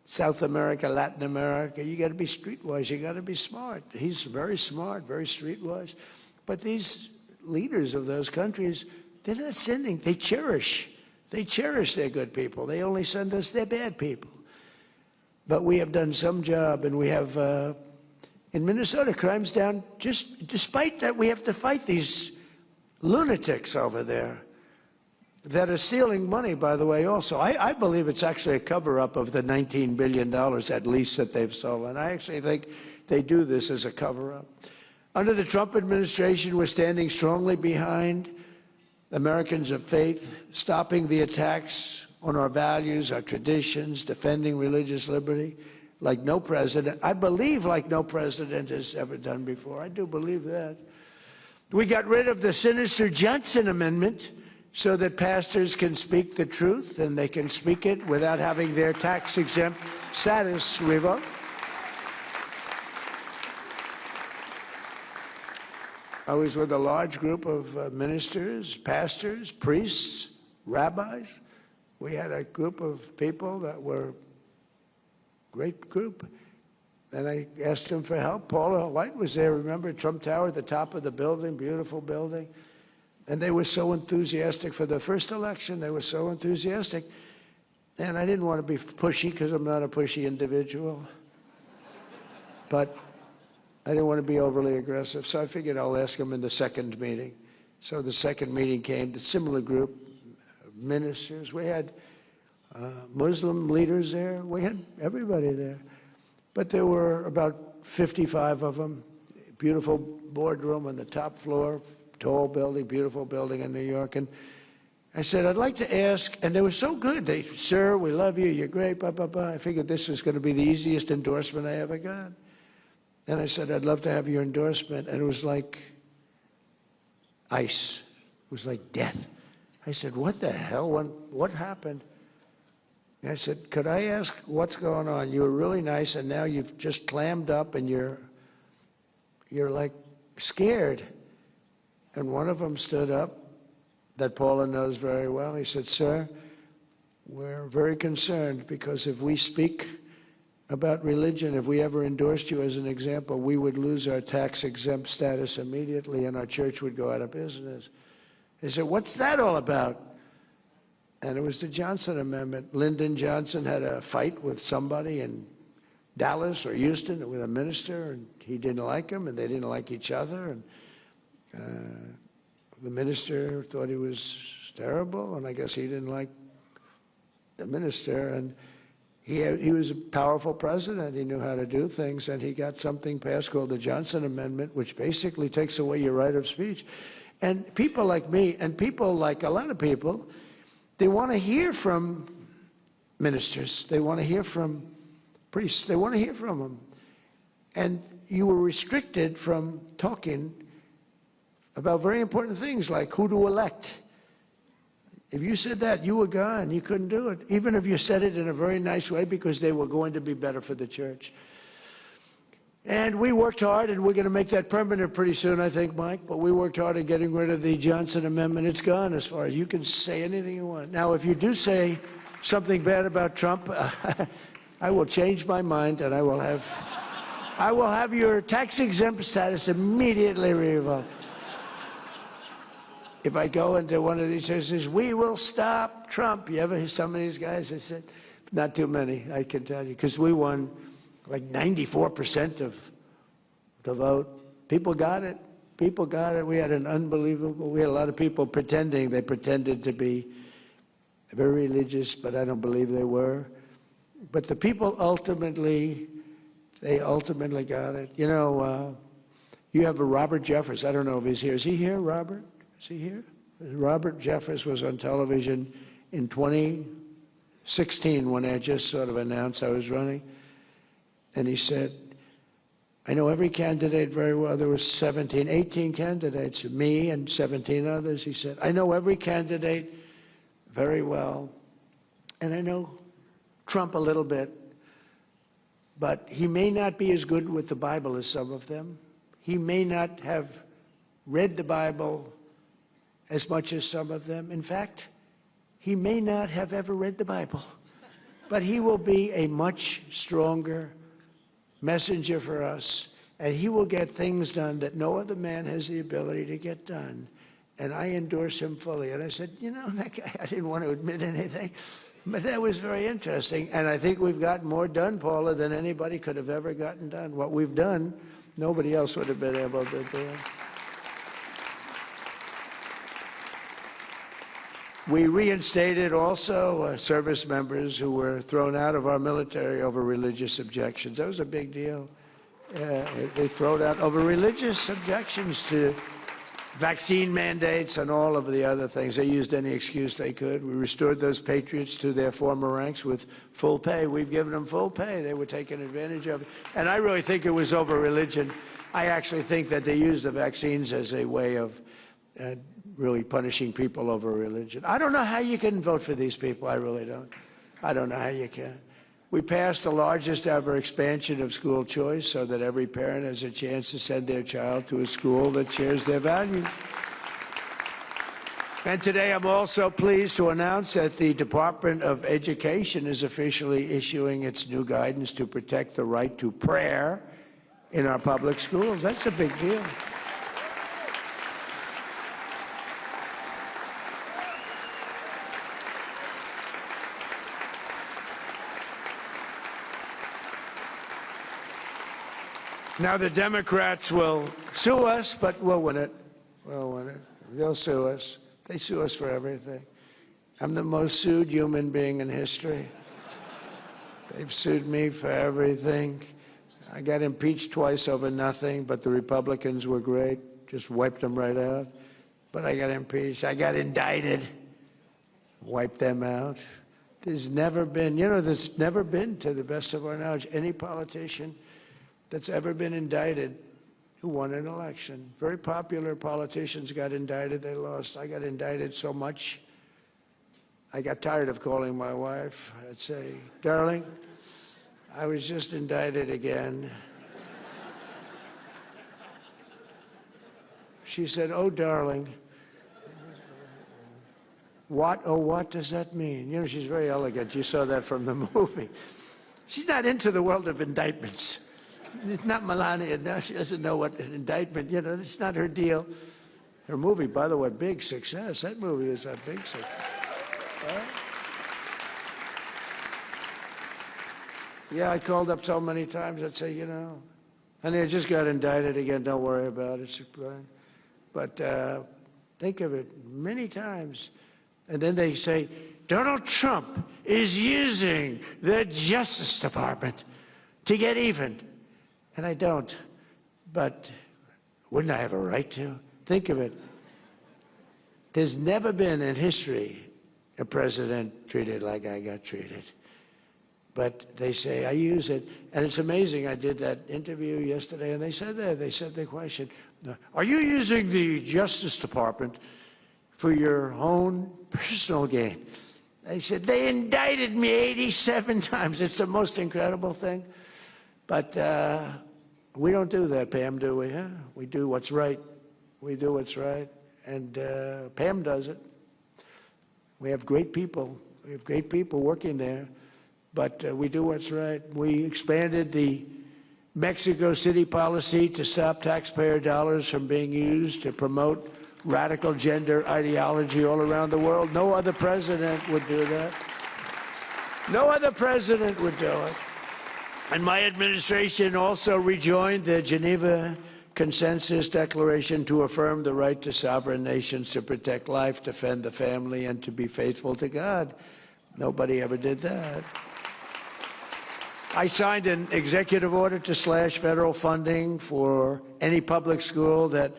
South America, Latin America, you got to be streetwise. You got to be smart. He's very smart, very streetwise. But these leaders of those countries, they're not sending. They cherish their good people. They only send us their bad people. But we have done some job, and we have, in Minnesota, crime's down, just despite that we have to fight these lunatics over there that are stealing money, by the way, also. I believe it's actually a cover-up of the $19 billion at least that they've stolen. I actually think they do this as a cover-up. Under the Trump administration, we're standing strongly behind Americans of faith, stopping the attacks on our values, our traditions, defending religious liberty, like no president. I believe like no president has ever done before. I do believe that. We got rid of the sinister Johnson Amendment so that pastors can speak the truth and they can speak it without having their tax-exempt status revoked. I was with a large group of ministers, pastors, priests, rabbis. We had a group of people that were a great group. And I asked them for help. Paula White was there, remember, Trump Tower at the top of the building, beautiful building. And they were so enthusiastic for the first election. They were so enthusiastic. And I didn't want to be pushy because I'm not a pushy individual. But I didn't want to be overly aggressive. So I figured I'll ask them in the second meeting. So the second meeting came, the similar group, ministers. We had Muslim leaders there. We had everybody there. But there were about 55 of them. Beautiful boardroom on the top floor, tall building, beautiful building in New York. And I said, I'd like to ask, and they were so good. They, sir, we love you, you're great, blah, blah, blah. I figured this was going to be the easiest endorsement I ever got. And I said, I'd love to have your endorsement. And it was like ice. It was like death. I said, what the hell? What happened? I said, could I ask what's going on? You were really nice, and now you've just clammed up, and you're like scared. And one of them stood up, that Paula knows very well. He said, sir, we're very concerned because if we speak about religion, if we ever endorsed you as an example, we would lose our tax-exempt status immediately and our church would go out of business. He said, what's that all about? And it was the Johnson Amendment. Lyndon Johnson had a fight with somebody in Dallas or Houston with a minister, and he didn't like him, and they didn't like each other. And the minister thought he was terrible, and I guess he didn't like the minister. And he was a powerful president. He knew how to do things, and he got something passed called the Johnson Amendment, which basically takes away your right of speech. And people like me, and people like a lot of people, they want to hear from ministers. They want to hear from priests. They want to hear from them. And you were restricted from talking about very important things like who to elect. If you said that, you were gone. You couldn't do it, even if you said it in a very nice way, because they were going to be better for the church. And we worked hard, and we're going to make that permanent pretty soon, I think, Mike. But we worked hard at getting rid of the Johnson Amendment. It's gone as far as you can say anything you want. Now, if you do say something bad about Trump, I will change my mind, and I will have your tax-exempt status immediately revoked. If I go into one of these churches, we will stop Trump. You ever hear some of these guys? I said, not too many, I can tell you, because we won like 94% of the vote. People got it. People got it. We had a lot of people pretending. They pretended to be very religious, but I don't believe they were. But the people ultimately got it. You know, you have a Robert Jeffress. I don't know if he's here. Is he here, Robert? Is he here? Robert Jeffress was on television in 2016 when I just sort of announced I was running. And he said, I know every candidate very well. There were 18 candidates, me and 17 others. He said, I know every candidate very well. And I know Trump a little bit. But he may not be as good with the Bible as some of them. He may not have read the Bible as much as some of them. In fact, he may not have ever read the Bible. But he will be a much stronger messenger for us, and he will get things done that no other man has the ability to get done. And I endorse him fully. And I said, you know, that guy, I didn't want to admit anything, but that was very interesting. And I think we've gotten more done, Paula, than anybody could have ever gotten done. What we've done, nobody else would have been able to do. We reinstated also service members who were thrown out of our military over religious objections. That was a big deal. They thrown out over religious objections to vaccine mandates and all of the other things. They used any excuse they could. We restored those patriots to their former ranks with full pay. We've given them full pay. They were taking advantage of it. And I really think it was over religion. I actually think that they used the vaccines as a way of really punishing people over religion. I don't know how you can vote for these people. I really don't. I don't know how you can. We passed the largest ever expansion of school choice so that every parent has a chance to send their child to a school that shares their values. And today I'm also pleased to announce that the Department of Education is officially issuing its new guidance to protect the right to prayer in our public schools. That's a big deal. Now, the Democrats will sue us, but we'll win it. We'll win it. They'll sue us. They sue us for everything. I'm the most sued human being in history. They've sued me for everything. I got impeached twice over nothing, but the Republicans were great. Just wiped them right out. But I got impeached. I got indicted. Wiped them out. There's never been, there's never been, to the best of our knowledge, any politician that's ever been indicted who won an election. Very popular politicians got indicted, they lost. I got indicted so much I got tired of calling my wife. I'd say, darling, I was just indicted again. She said, oh, darling. What? Oh, what does that mean? You know, she's very elegant. You saw that from the movie. She's not into the world of indictments. It's not Melania. No, she doesn't know what an indictment, you know, it's not her deal. Her movie, by the way, big success. That movie is a big success. Right? Yeah, I called up so many times. I'd say, you know, honey, I just got indicted again. Don't worry about it. But think of it many times. And then they say, Donald Trump is using the Justice Department to get even. And I don't. But wouldn't I have a right to? Think of it. There's never been in history a president treated like I got treated. But they say, I use it. And it's amazing. I did that interview yesterday, and they said that. They said the question, are you using the Justice Department for your own personal gain? They said, they indicted me 87 times. It's the most incredible thing. But we don't do that, Pam, do we? Huh? We do what's right. We do what's right. And Pam does it. We have great people. We have great people working there. But we do what's right. We expanded the Mexico City policy to stop taxpayer dollars from being used to promote radical gender ideology all around the world. No other president would do that. No other president would do it. And my administration also rejoined the Geneva Consensus Declaration to affirm the right to sovereign nations to protect life, defend the family, and to be faithful to God. Nobody ever did that. I signed an executive order to slash federal funding for any public school that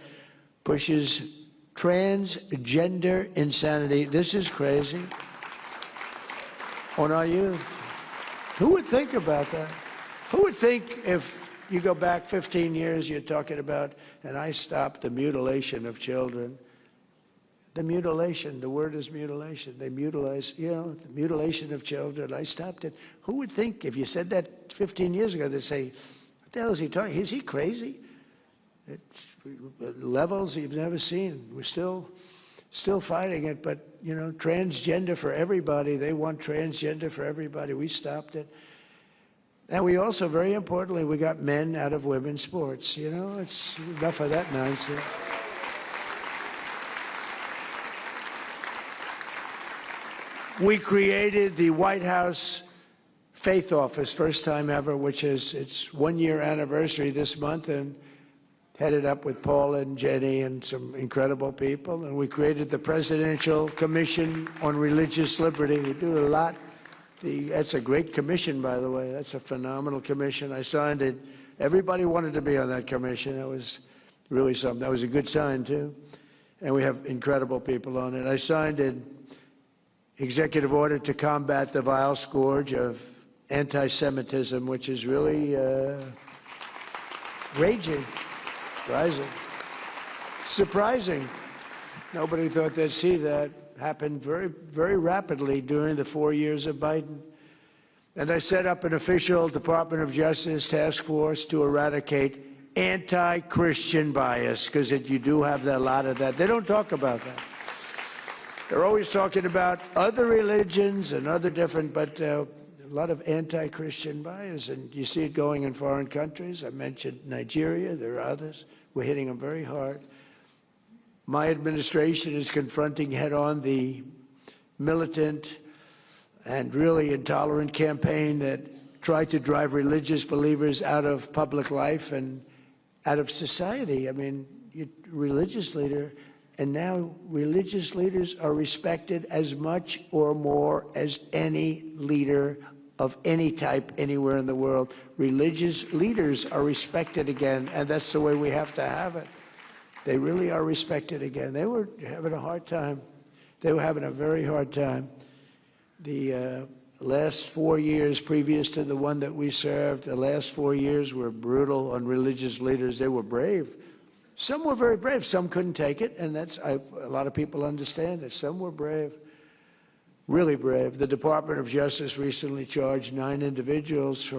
pushes transgender insanity. This is crazy. On our youth. Who would think about that? Who would think if you go back 15 years, you're talking about, and I stopped the mutilation of children. The mutilation, the word is mutilation. They mutilate, you know, the mutilation of children. I stopped it. Who would think if you said that 15 years ago, they'd say, what the hell is he talking? Is he crazy? It's levels you've never seen. We're still fighting it, but, you know, transgender for everybody. They want transgender for everybody. We stopped it. And we also, very importantly, we got men out of women's sports. You know, it's enough of that nonsense. We created the White House Faith Office, first time ever, which is its 1-year anniversary this month, and headed up with Paul and Jenny and some incredible people. And we created the Presidential Commission on Religious Liberty. We do a lot. That's a great commission, by the way. That's a phenomenal commission. I signed it. Everybody wanted to be on that commission. That was really something. That was a good sign, too. And we have incredible people on it. I signed an executive order to combat the vile scourge of anti-Semitism, which is really raging, rising. Surprising. Nobody thought they'd see that happen very, very rapidly during the 4 years of Biden. And I set up an official Department of Justice task force to eradicate anti-Christian bias, because you do have a lot of that. They don't talk about that. They're always talking about other religions and other different, but a lot of anti-Christian bias, and you see it going in foreign countries. I mentioned Nigeria. There are others. We're hitting them very hard. My administration is confronting head-on the militant and really intolerant campaign that tried to drive religious believers out of public life and out of society. I mean, religious leader, and now religious leaders are respected as much or more as any leader of any type anywhere in the world. Religious leaders are respected again, and that's the way we have to have it. They really are respected again. They were having a hard time. They were having a very hard time. The last 4 years previous to the one that we served, the last 4 years were brutal on religious leaders. They were brave. Some were very brave. Some couldn't take it, and that's a lot of people understand it. Some were brave. really brave. The Department of Justice recently charged 9 individuals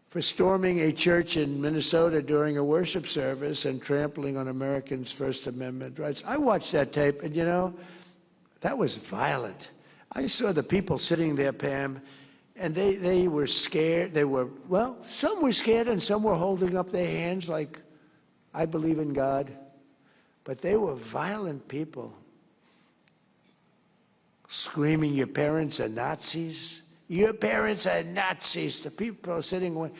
for storming a church in Minnesota during a worship service and trampling on Americans' First Amendment rights. I watched that tape, and you know, that was violent. I saw the people sitting there, Pam, and they were scared. They were, well, some were scared and some were holding up their hands like, I believe in God. But they were violent people. Screaming, your parents are Nazis. Your parents are Nazis. The people are sitting away.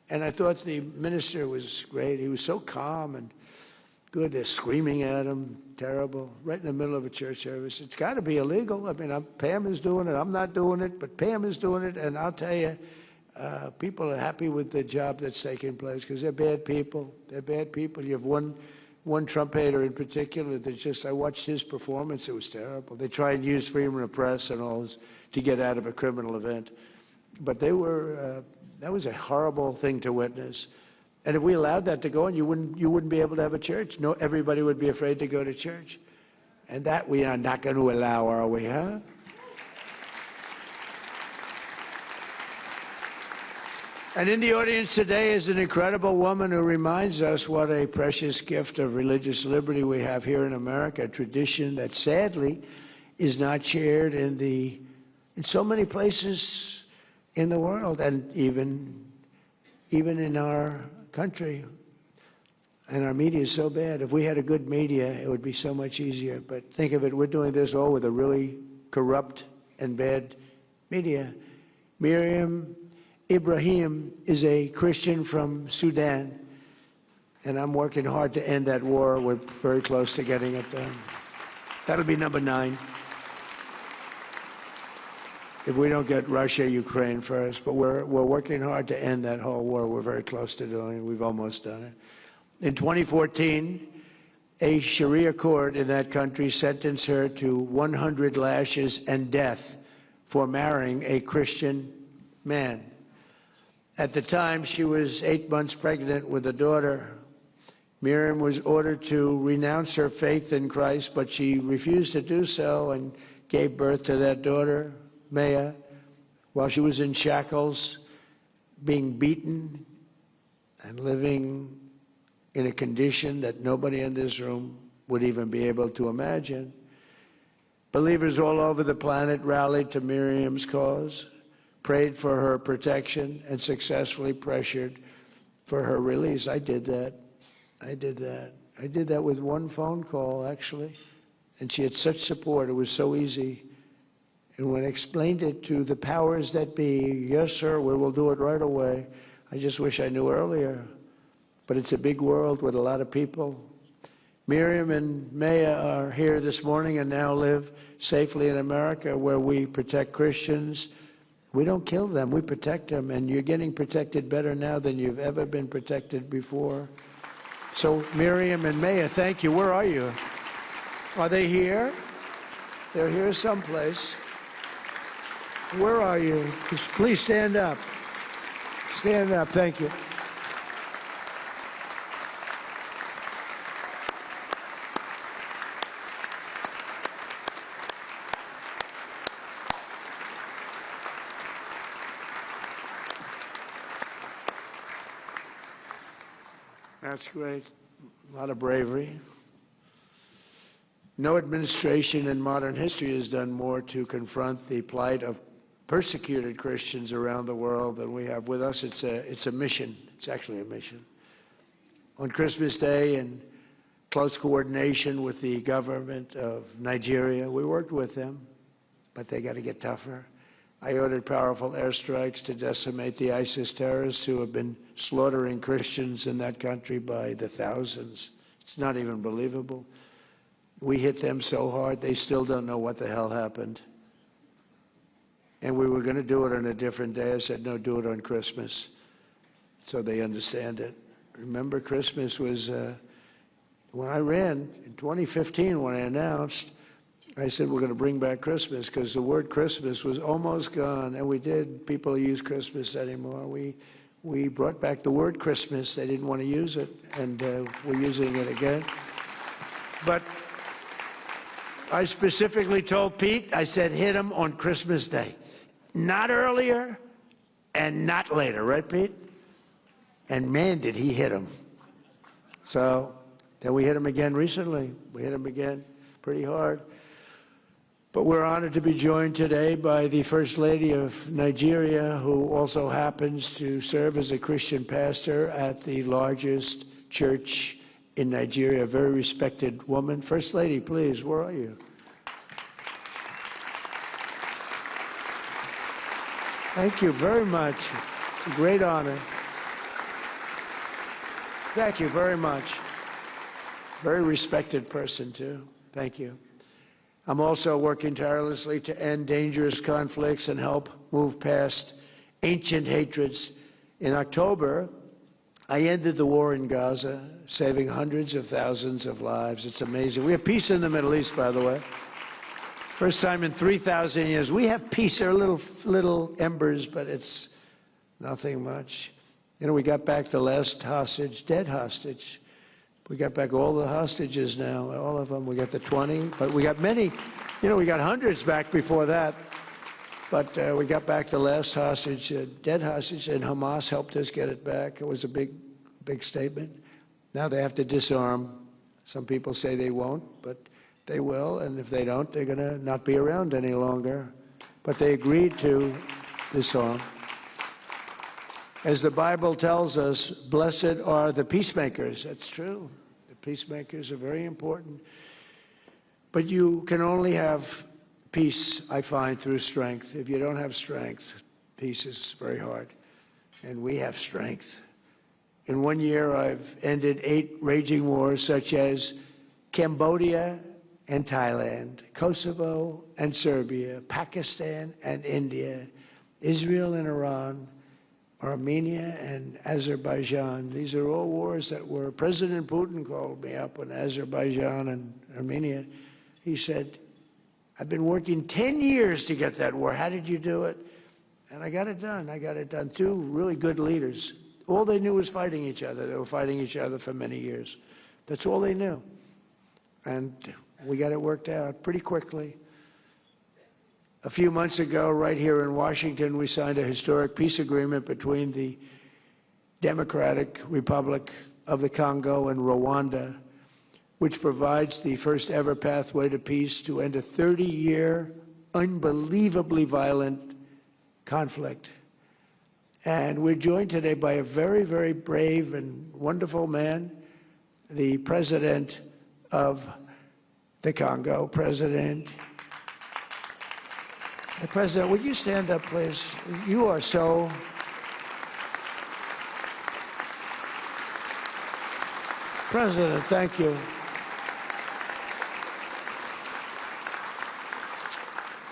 And I thought the minister was great. He was so calm and good. They're screaming at him. Terrible. Right in the middle of a church service. It's got to be illegal. I mean, Pam is doing it. I'm not doing it, but Pam is doing it. And I'll tell you, people are happy with the job that's taking place because they're bad people. They're bad people. You have one Trump hater in particular that just, I watched his performance. It was terrible. They try and use freedom of the press and all this to get out of a criminal event. But they were, that was a horrible thing to witness. And if we allowed that to go on, you wouldn't be able to have a church. No, everybody would be afraid to go to church. And that we are not going to allow, are we, huh? And in the audience today is an incredible woman who reminds us what a precious gift of religious liberty we have here in America, a tradition that sadly is not shared in so many places in the world, and even in our country. And our media is so bad. If we had a good media, it would be so much easier. But think of it, we're doing this all with a really corrupt and bad media. Miriam Ibrahim is a Christian from Sudan, and I'm working hard to end that war. We're very close to getting it done. That'll be number 9. If we don't get Russia, Ukraine first, but we're working hard to end that whole war. We're very close to doing it. We've almost done it. In 2014, a Sharia court in that country sentenced her to 100 lashes and death for marrying a Christian man. At the time, she was 8 months pregnant with a daughter. Miriam was ordered to renounce her faith in Christ, but she refused to do so and gave birth to that daughter, Maya, while she was in shackles, being beaten and living in a condition that nobody in this room would even be able to imagine. Believers all over the planet rallied to Miriam's cause, prayed for her protection, and successfully pressured for her release. I did that. I did that with one phone call, actually. And she had such support. It was so easy. And when I explained it to the powers that be, yes, sir, we will do it right away. I just wish I knew earlier. But it's a big world with a lot of people. Miriam and Maya are here this morning and now live safely in America, where we protect Christians. We don't kill them, we protect them, and you're getting protected better now than you've ever been protected before. So Miriam and Maya, thank you. Where are you? Are they here? They're here someplace. Where are you? Please stand up. Stand up, thank you. That's great. A lot of bravery. No administration in modern history has done more to confront the plight of persecuted Christians around the world than we have. With us, it's a mission. It's actually a mission. On Christmas Day, in close coordination with the government of Nigeria, we worked with them, but they got to get tougher. I ordered powerful airstrikes to decimate the ISIS terrorists who have been slaughtering Christians in that country by the thousands. It's not even believable. We hit them so hard, they still don't know what the hell happened. And we were going to do it on a different day. I said, no, do it on Christmas, so they understand it. Remember, Christmas was, when I ran in 2015, when I announced, I said, we're going to bring back Christmas, because the word Christmas was almost gone, and we did. People use Christmas anymore. We brought back the word Christmas. They didn't want to use it, and we're using it again. But I specifically told Pete, I said, hit him on Christmas Day. Not earlier and not later, right, Pete? And man, did he hit him. So then we hit him again recently. We hit him again pretty hard. But we're honored to be joined today by the First Lady of Nigeria, who also happens to serve as a Christian pastor at the largest church in Nigeria, a very respected woman. First Lady, please, where are you? Thank you very much. It's a great honor. Thank you very much. Very respected person, too. Thank you. I'm also working tirelessly to end dangerous conflicts and help move past ancient hatreds. In October, I ended the war in Gaza, saving hundreds of thousands of lives. It's amazing. We have peace in the Middle East, by the way. First time in 3,000 years. We have peace. There are little embers, but it's nothing much. You know, we got back the last hostage, dead hostage. We got back all the hostages now, all of them. We got the 20, but we got many. You know, we got hundreds back before that. But we got back the last hostage, dead hostage, and Hamas helped us get it back. It was a big statement. Now they have to disarm. Some people say they won't, but they will, and if they don't, they're going to not be around any longer. But they agreed to disarm. As the Bible tells us, blessed are the peacemakers. That's true. The peacemakers are very important. But you can only have peace, I find, through strength. If you don't have strength, peace is very hard. And we have strength. In 1 year, I've ended 8 raging wars, such as Cambodia and Thailand, Kosovo and Serbia, Pakistan and India, Israel and Iran, Armenia and Azerbaijan. These are all wars that were, President Putin called me up on Azerbaijan and Armenia. He said, I've been working 10 years to get that war. How did you do it? And I got it done. I got it done. 2 really good leaders. All they knew was fighting each other. They were fighting each other for many years. That's all they knew. And we got it worked out pretty quickly. A few months ago, right here in Washington, we signed a historic peace agreement between the Democratic Republic of the Congo and Rwanda, which provides the first ever pathway to peace to end a 30-year, unbelievably violent conflict. And we're joined today by a very, very brave and wonderful man, the president of the Congo, President. Hey, President, would you stand up, please? You are so... President, thank you.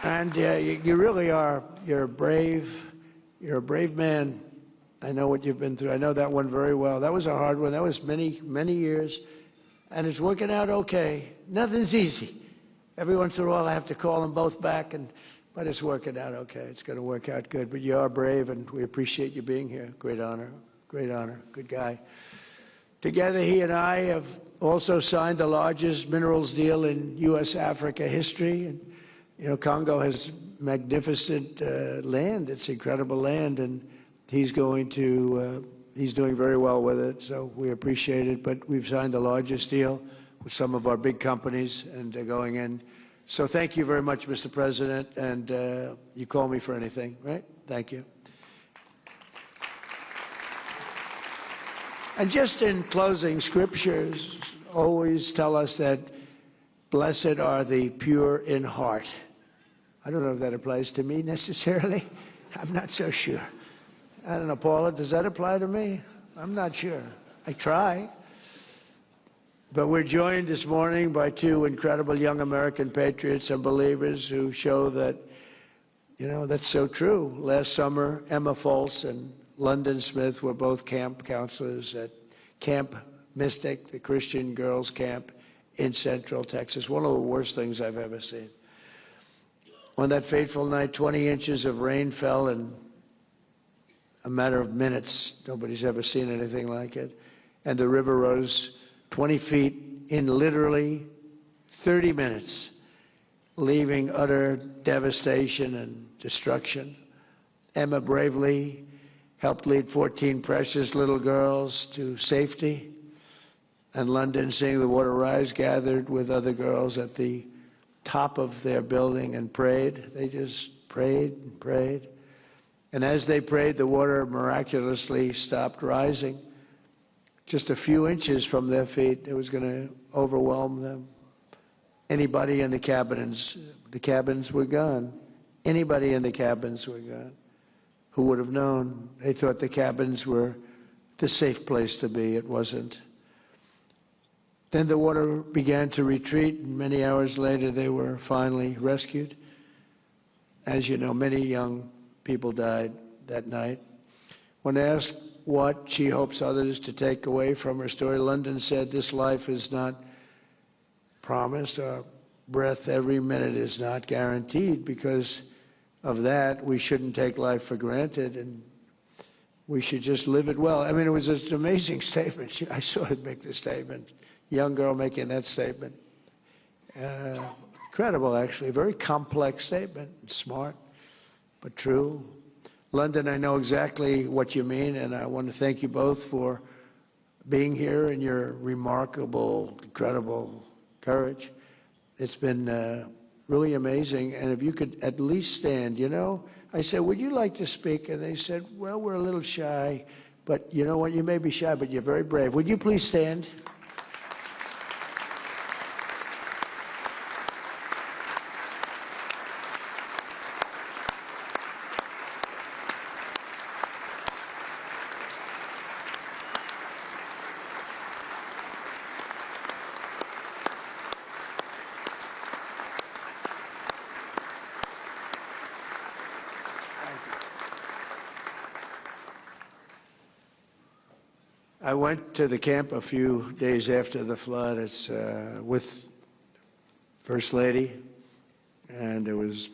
And you really are, you're a brave man. I know what you've been through. I know that one very well. That was a hard one. That was many, many years. And it's working out okay. Nothing's easy. Every once in a while I have to call them both back, but it's working out okay. It's going to work out good. But you are brave, and we appreciate you being here. Great honor. Great honor. Good guy. Together, he and I have also signed the largest minerals deal in U.S.-Africa history. And, you know, Congo has magnificent land. It's incredible land, and he's doing very well with it, so we appreciate it. But we've signed the largest deal with some of our big companies, and they're going in. So thank you very much, Mr. President, and you call me for anything, right? Thank you. And just in closing, scriptures always tell us that blessed are the pure in heart. I don't know if that applies to me necessarily. I'm not so sure. I don't know, Paula, does that apply to me? I'm not sure. I try. But we're joined this morning by 2 incredible young American patriots and believers who show that, you know, that's so true. Last summer, Emma Foltz and London Smith were both camp counselors at Camp Mystic, the Christian girls' camp in Central Texas. One of the worst things I've ever seen. On that fateful night, 20 inches of rain fell in a matter of minutes. Nobody's ever seen anything like it. And the river rose 20 feet in literally 30 minutes. leaving utter devastation and destruction. Emma bravely helped lead 14 precious little girls to safety. And London, seeing the water rise, gathered with other girls at the top of their building and prayed. They just prayed and prayed. And as they prayed, the water miraculously stopped rising. Just a few inches from their feet, it was going to overwhelm them. Anybody in the cabins were gone. Anybody in the cabins were gone. Who would have known? They thought the cabins were the safe place to be. It wasn't. Then the water began to retreat, and many hours later they were finally rescued. As you know, many young people died that night. When asked what she hopes others to take away from her story, London said, "This life is not promised. Our breath every minute is not guaranteed. Because of that, we shouldn't take life for granted, and we should just live it well." I mean, it was an amazing statement. I saw her make the statement. Young girl making that statement. Incredible, actually. A very complex statement. Smart, but true. London, I know exactly what you mean, and I want to thank you both for being here and your remarkable, incredible courage. It's been really amazing. And if you could at least stand, you know, I said, "Would you like to speak?" And they said, "Well, we're a little shy." But you know what? You may be shy, but you're very brave. Would you please stand? I went to the camp a few days after the flood. It's with First Lady, and it was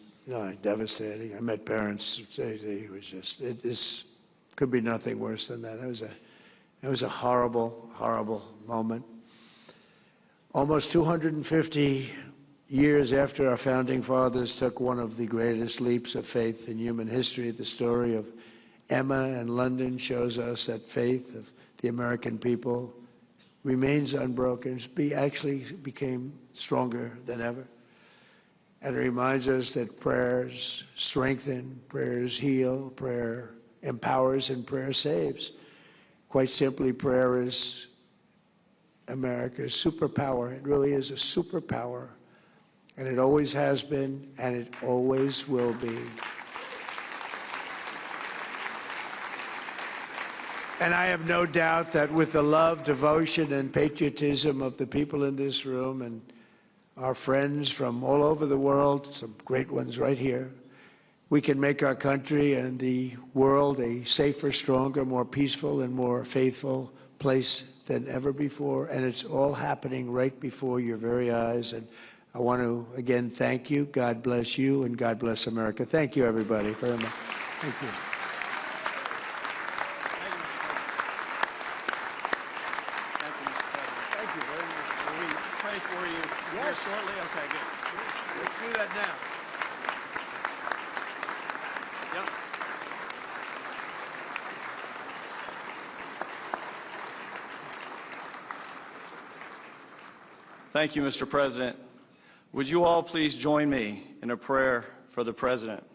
devastating. I met parents. It was just, this could be nothing worse than that. It was a horrible, horrible moment. Almost 250 years after our founding fathers took one of the greatest leaps of faith in human history, the story of Emma and London shows us that faith of the American people remains unbroken. Actually became stronger than ever. And it reminds us that prayers strengthen, prayers heal, prayer empowers, and prayer saves. Quite simply, prayer is America's superpower. It really is a superpower. And it always has been, and it always will be. And I have no doubt that with the love, devotion, and patriotism of the people in this room and our friends from all over the world, some great ones right here, we can make our country and the world a safer, stronger, more peaceful, and more faithful place than ever before. And it's all happening right before your very eyes. And I want to, again, thank you. God bless you, and God bless America. Thank you, everybody, very much. Thank you. For you here shortly. Okay, good. Let's do that now. Yep. Thank you, Mr. President. Would you all please join me in a prayer for the President?